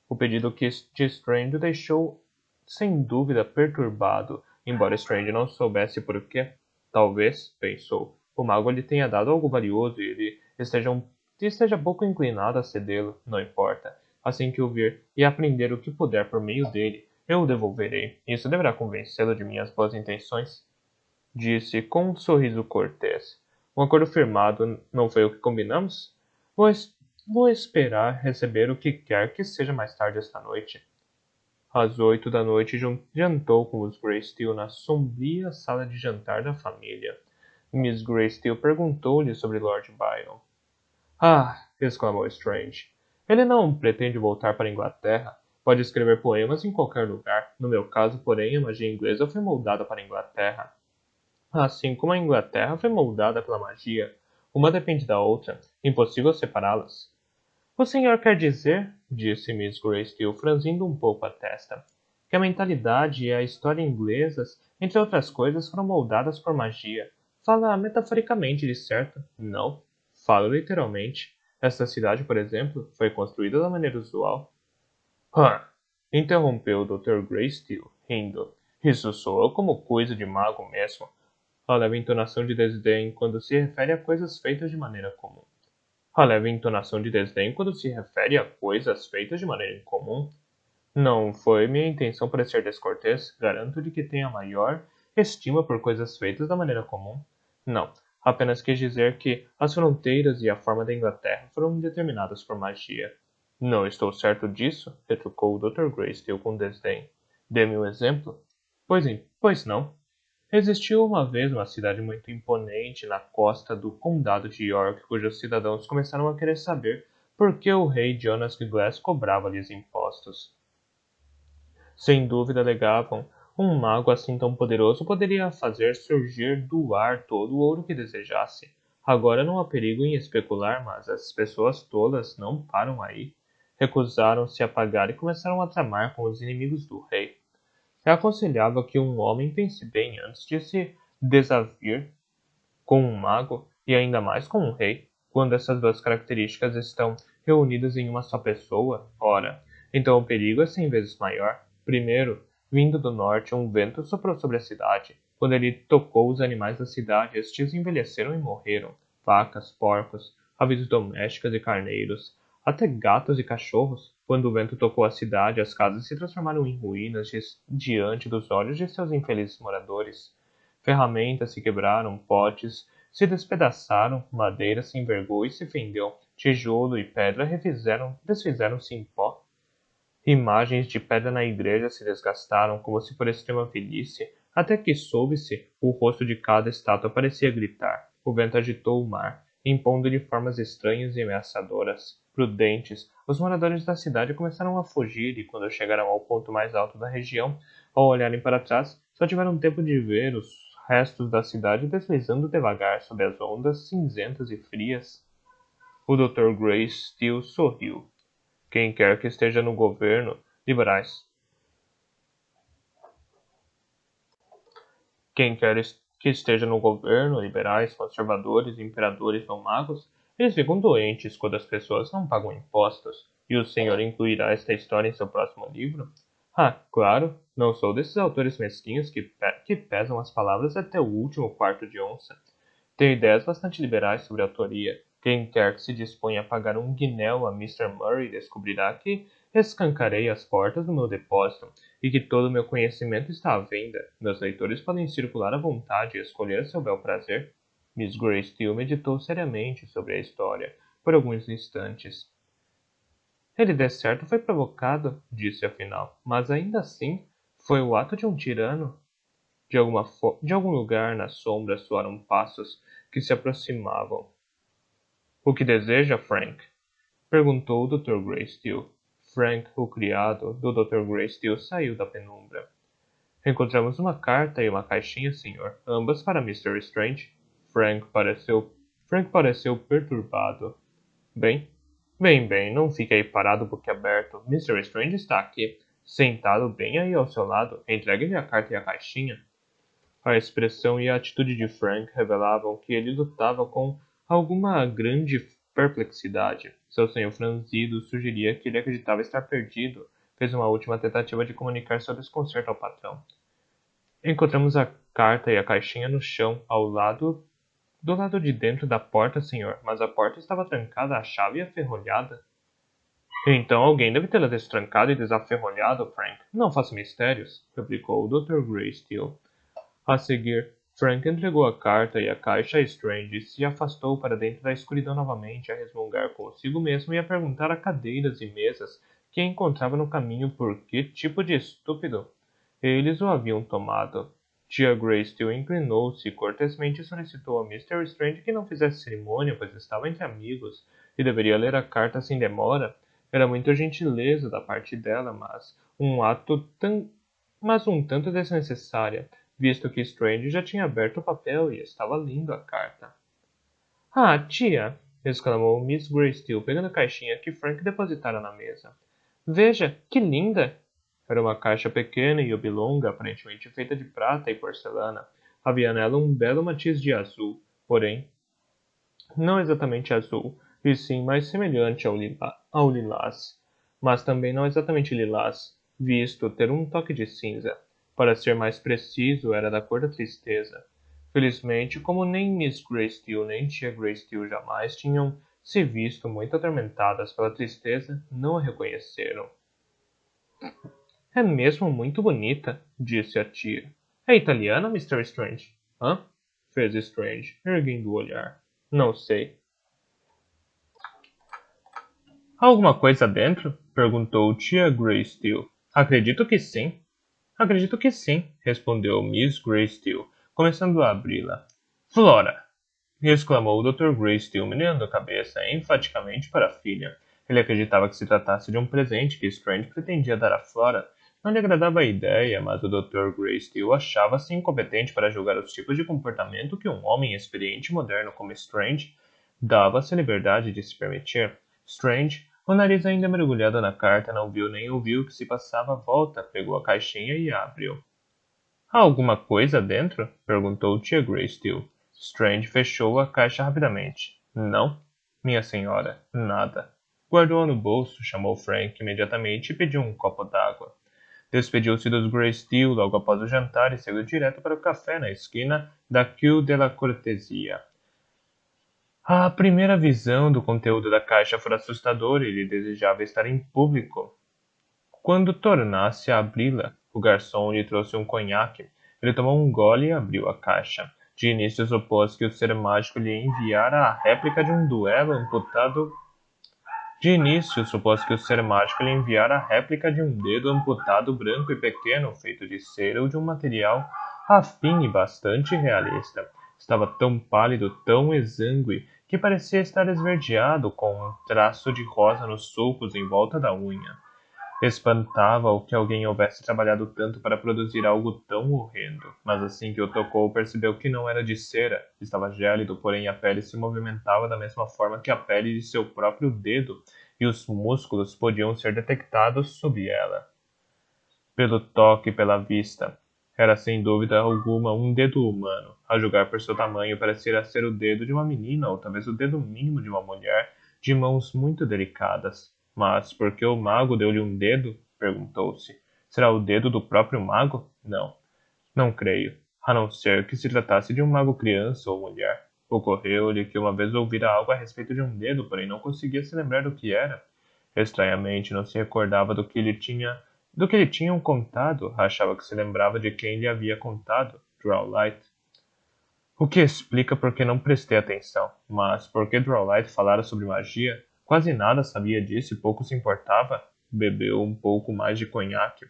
B: O pedido de Strange o deixou sem dúvida perturbado, embora Strange não soubesse por quê. Talvez, pensou, o mago lhe tenha dado algo valioso e ele esteja pouco inclinado a cedê-lo. Não importa. Assim que o vir e aprender o que puder por meio dele, eu o devolverei. Isso deverá convencê-lo de minhas boas intenções. Disse com um sorriso cortês. Um acordo firmado não foi o que combinamos? Vou esperar receber o que quer que seja mais tarde esta noite. Às 8 da noite jantou com os Greysteel na sombria sala de jantar da família. Miss Greysteel perguntou-lhe sobre Lord Byron. Ah! Exclamou Strange. Ele não pretende voltar para a Inglaterra. Pode escrever poemas em qualquer lugar. No meu caso, porém, a magia inglesa foi moldada para a Inglaterra. Assim como a Inglaterra foi moldada pela magia, uma depende da outra, impossível separá-las. O senhor quer dizer, disse Miss Greysteel, franzindo um pouco a testa, que a mentalidade e a história inglesas, entre outras coisas, foram moldadas por magia. Fala metaforicamente, de certo? Não. Falo literalmente. Esta cidade, por exemplo, foi construída da maneira usual. Interrompeu o Dr. Greysteel, rindo. Isso soa como coisa de mago mesmo. A leve entonação de desdém quando se refere a coisas feitas de maneira comum. A leve entonação de desdém quando se refere a coisas feitas de maneira incomum. Não foi minha intenção parecer descortês. Garanto-lhe que tenho a maior estima por coisas feitas da maneira comum. Não, apenas quis dizer que as fronteiras e a forma da Inglaterra foram determinadas por magia. Não estou certo disso? Retrucou o Dr. Greysteel com desdém. Dê-me um exemplo. Pois não. Existiu uma vez uma cidade muito imponente na costa do condado de York, cujos cidadãos começaram a querer saber por que o rei Jonas Glass cobrava-lhes impostos. Sem dúvida alegavam, Um mago assim tão poderoso poderia fazer surgir do ar todo o ouro que desejasse. Agora não há perigo em especular, mas as pessoas tolas não param aí. Recusaram-se a pagar e começaram a tramar com os inimigos do rei. É aconselhável que um homem pense bem antes de se desavir com um mago e ainda mais com um rei, quando essas duas características estão reunidas em uma só pessoa. Ora, então o perigo é 100 vezes maior. Primeiro, vindo do norte, um vento soprou sobre a cidade. Quando ele tocou os animais da cidade, estes envelheceram e morreram. Vacas, porcos, aves domésticas e carneiros, até gatos e cachorros. Quando o vento tocou a cidade, as casas se transformaram em ruínas diante dos olhos de seus infelizes moradores. Ferramentas se quebraram, potes se despedaçaram, madeira se envergou e se fendeu, tijolo e pedra desfizeram-se em pó. Imagens de pedra na igreja se desgastaram como se por extrema velhice, até que soube-se, o rosto de cada estátua parecia gritar. O vento agitou o mar, impondo-lhe formas estranhas e ameaçadoras. Prudentes, os moradores da cidade começaram a fugir e, quando chegaram ao ponto mais alto da região, ao olharem para trás, só tiveram tempo de ver os restos da cidade deslizando devagar sob as ondas cinzentas e frias. O Dr. Gray Steele sorriu. Quem quer que esteja no governo, liberais. Quem quer que esteja no governo, liberais, conservadores, imperadores ou magos, eles ficam doentes quando as pessoas não pagam impostos. E o senhor incluirá esta história em seu próximo livro? Ah, claro, não sou desses autores mesquinhos que pesam as palavras até o último quarto de onça. Tenho ideias bastante liberais sobre a autoria. Quem quer que se disponha a pagar um guinéu a Mr. Murray descobrirá que escancarei as portas do meu depósito e que todo o meu conhecimento está à venda. Meus leitores podem circular à vontade e escolher a seu bel prazer. Miss Greystill meditou seriamente sobre a história por alguns instantes. Ele de certo foi provocado, disse afinal, mas ainda assim foi o ato de um tirano. De algum lugar na sombra soaram passos que se aproximavam. O que deseja, Frank? Perguntou o Dr. Greystill. Frank, o criado do Dr. Greystill, saiu da penumbra. Encontramos uma carta e uma caixinha, senhor, ambas para Mr. Strange. Frank pareceu perturbado. Bem, não fique aí parado boquiaberto. Mr. Strange está aqui, sentado bem aí ao seu lado. Entregue-lhe a carta e a caixinha. A expressão e a atitude de Frank revelavam que ele lutava com alguma grande perplexidade. Seu senho franzido sugeria que ele acreditava estar perdido. Fez uma última tentativa de comunicar seu desconcerto ao patrão. Encontramos a carta e a caixinha no chão, do lado de dentro da porta, senhor, mas a porta estava trancada à chave e aferrolhada. Então alguém deve tê-la destrancado e desaferrolhado, Frank. Não faça mistérios, replicou o Dr. Greystill. A seguir, Frank entregou a carta e a caixa a Strange e se afastou para dentro da escuridão novamente, a resmungar consigo mesmo e a perguntar a cadeiras e mesas que encontrava no caminho por que tipo de estúpido eles o haviam tomado. Tia Greystill inclinou-se e cortesmente solicitou a Mr. Strange que não fizesse cerimônia, pois estava entre amigos e deveria ler a carta sem demora. Era muita gentileza da parte dela, mas um tanto desnecessária, visto que Strange já tinha aberto o papel e estava lendo a carta. Ah, tia! Exclamou Miss Greystill, pegando a caixinha que Frank depositara na mesa. Veja, que linda! Era uma caixa pequena e oblonga, aparentemente feita de prata e porcelana. Havia nela um belo matiz de azul, porém, não exatamente azul, e sim mais semelhante ao lilás, mas também não exatamente lilás, visto ter um toque de cinza. Para ser mais preciso, era da cor da tristeza. Felizmente, como nem Miss Greystill nem tia Greystill jamais tinham se visto muito atormentadas pela tristeza, não a reconheceram. É mesmo muito bonita, disse a tia. É italiana, Mr. Strange? Hã? Fez Strange, erguendo o olhar. Não sei. Há alguma coisa dentro? Perguntou tia Greystill. Acredito que sim. Acredito que sim, respondeu Miss Greystill, começando a abri-la. Flora! Exclamou o Dr. Greystill, meneando a cabeça enfaticamente para a filha. Ele acreditava que se tratasse de um presente que Strange pretendia dar a Flora, Não lhe agradava a ideia, mas o Dr. Greystill achava-se incompetente para julgar os tipos de comportamento que um homem experiente e moderno como Strange dava-se a liberdade de se permitir. Strange, o nariz ainda mergulhado na carta, não viu nem ouviu o que se passava à volta, pegou a caixinha e a abriu. Há alguma coisa dentro? Perguntou tia Greystill. Strange fechou a caixa rapidamente. Não, minha senhora, nada. Guardou-a no bolso, chamou Frank imediatamente e pediu um copo d'água. Despediu-se dos Greystill logo após o jantar e seguiu direto para o café na esquina da Queue de la Cortesia. A primeira visão do conteúdo da caixa fora assustadora e ele desejava estar em público. Quando tornasse a abri-la, o garçom lhe trouxe um conhaque. Ele tomou um gole e abriu a caixa. De início supôs que o ser mágico lhe enviara a réplica de um duelo amputado. De início supôs que o ser mágico lhe enviara a réplica de um dedo amputado branco e pequeno, feito de cera ou de um material afim e bastante realista. Estava tão pálido, tão exangue, que parecia estar esverdeado, com um traço de rosa nos sulcos em volta da unha. Espantava-o que alguém houvesse trabalhado tanto para produzir algo tão horrendo, mas assim que o tocou percebeu que não era de cera. Estava gélido, porém a pele se movimentava da mesma forma que a pele de seu próprio dedo, e os músculos podiam ser detectados sob ela. Pelo toque e pela vista, era sem dúvida alguma um dedo humano. A julgar por seu tamanho, parecia ser o dedo de uma menina, ou talvez o dedo mínimo de uma mulher, de mãos muito delicadas. Mas por que o mago deu-lhe um dedo? Perguntou-se. Será o dedo do próprio mago? Não, não creio. A não ser que se tratasse de um mago criança ou mulher. Ocorreu-lhe que uma vez ouvira algo a respeito de um dedo, porém não conseguia se lembrar do que era. Estranhamente, não se recordava do que lhe tinham contado. Achava que se lembrava de quem lhe havia contado, Drawlight. O que explica por que não prestei atenção. Mas por que Drawlight falara sobre magia? Quase nada sabia disso e pouco se importava. Bebeu um pouco mais de conhaque.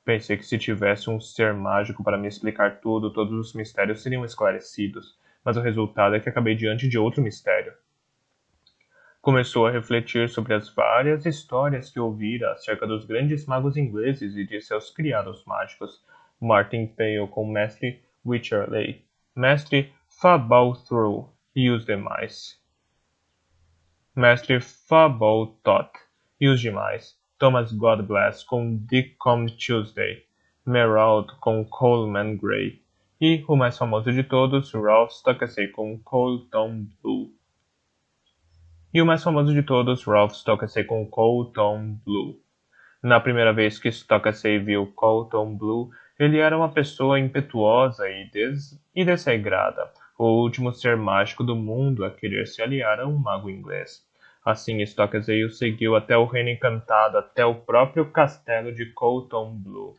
B: Pensei que se tivesse um ser mágico para me explicar tudo, todos os mistérios seriam esclarecidos. Mas o resultado é que acabei diante de outro mistério. Começou a refletir sobre as várias histórias que ouvira acerca dos grandes magos ingleses e de seus criados mágicos. Martin Pale com Mestre Wycherley, Mestre Fabalthrough e os demais. Mestre Faboltot e os demais. Thomas Godbless com Deacon Tuesday, Merald com Coleman Gray e, o mais famoso de todos, Ralph Stokesay com Colton Blue. Na primeira vez que Stokesay viu Colton Blue, ele era uma pessoa impetuosa e desregrada, o último ser mágico do mundo a querer se aliar a um mago inglês. Assim, Stokesay o seguiu até o Reino Encantado, até o próprio castelo de Colton Blue.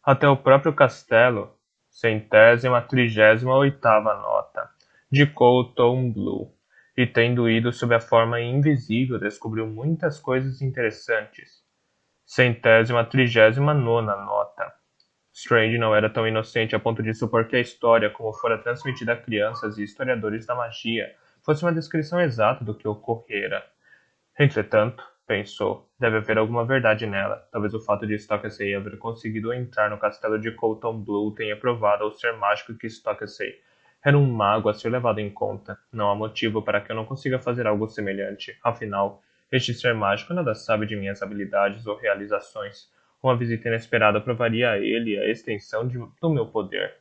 B: Até o próprio castelo, 138ª nota, de Colton Blue, e tendo ido sob a forma invisível, descobriu muitas coisas interessantes. 139ª nota. Strange não era tão inocente a ponto de supor que a história, como fora transmitida a crianças e historiadores da magia, fosse uma descrição exata do que ocorrera. Entretanto, pensou, deve haver alguma verdade nela. Talvez o fato de Stokesay haver conseguido entrar no castelo de Colton Blue tenha provado ao ser mágico que Stokesay era um mago a ser levado em conta. Não há motivo para que eu não consiga fazer algo semelhante. Afinal, este ser mágico nada sabe de minhas habilidades ou realizações. Uma visita inesperada provaria a ele a extensão do meu poder.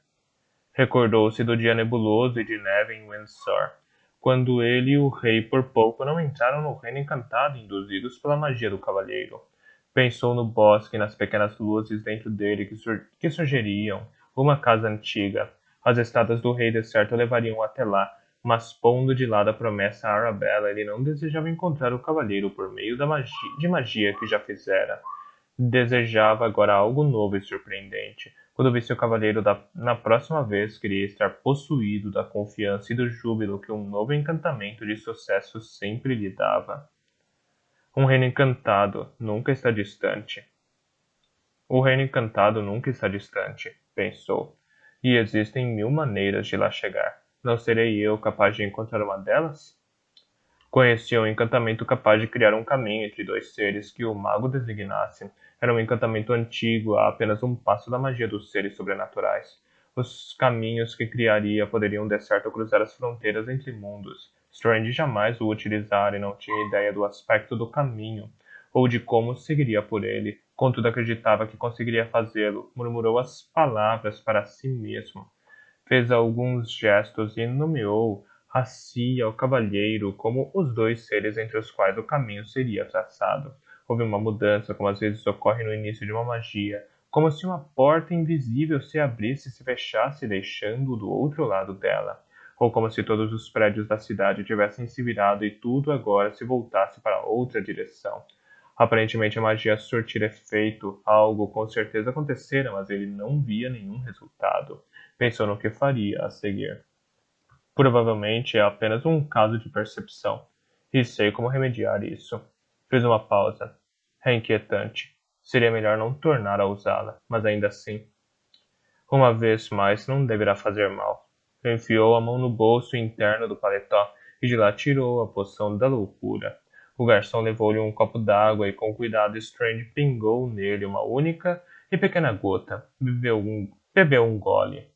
B: Recordou-se do dia nebuloso e de neve em Windsor, quando ele e o rei por pouco não entraram no reino encantado, induzidos pela magia do cavalheiro. Pensou no bosque e nas pequenas luzes dentro dele que sugeriam uma casa antiga. As estátuas do rei de certo levariam até lá, mas pondo de lado a promessa a Arabella, ele não desejava encontrar o cavalheiro por meio de magia que já fizera. Desejava agora algo novo e surpreendente. Quando visse o cavaleiro na próxima vez, queria estar possuído da confiança e do júbilo que um novo encantamento de sucesso sempre lhe dava. Um reino encantado nunca está distante. O reino encantado nunca está distante, pensou, e existem 1000 maneiras de lá chegar. Não serei eu capaz de encontrar uma delas? Conhecia um encantamento capaz de criar um caminho entre dois seres que o mago designasse. Era um encantamento antigo, a apenas um passo da magia dos seres sobrenaturais. Os caminhos que criaria poderiam de certo cruzar as fronteiras entre mundos. Strange jamais o utilizara e não tinha ideia do aspecto do caminho, ou de como seguiria por ele. Contudo, acreditava que conseguiria fazê-lo. Murmurou as palavras para si mesmo. Fez alguns gestos e nomeou Racia, o cavalheiro, como os dois seres entre os quais o caminho seria traçado. Houve uma mudança, como às vezes ocorre no início de uma magia, como se uma porta invisível se abrisse e se fechasse, deixando-o do outro lado dela, ou como se todos os prédios da cidade tivessem se virado e tudo agora se voltasse para outra direção. Aparentemente a magia surtira efeito, algo com certeza acontecera, mas ele não via nenhum resultado. Pensou no que faria a seguir. Provavelmente é apenas um caso de percepção, e sei como remediar isso. Fiz uma pausa. É inquietante. Seria melhor não tornar a usá-la, mas ainda assim. Uma vez mais não deverá fazer mal. Enfiou a mão no bolso interno do paletó e de lá tirou a poção da loucura. O garçom levou-lhe um copo d'água e com cuidado Strange pingou nele uma única e pequena gota. Bebeu um gole.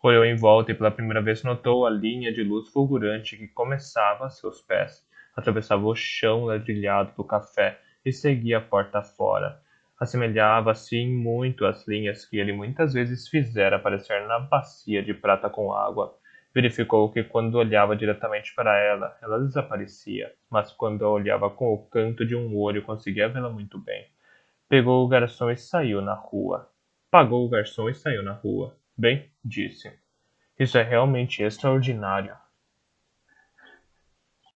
B: Olhou em volta e pela primeira vez notou a linha de luz fulgurante que começava a seus pés, atravessava o chão ladrilhado do café e seguia a porta fora. Assemelhava-se em muito às linhas que ele muitas vezes fizera aparecer na bacia de prata com água. Verificou que quando olhava diretamente para ela, ela desaparecia, mas quando a olhava com o canto de um olho conseguia vê-la muito bem. Pegou o garçom e saiu na rua. Pagou o garçom e saiu na rua. Bem, disse. Isso é realmente extraordinário.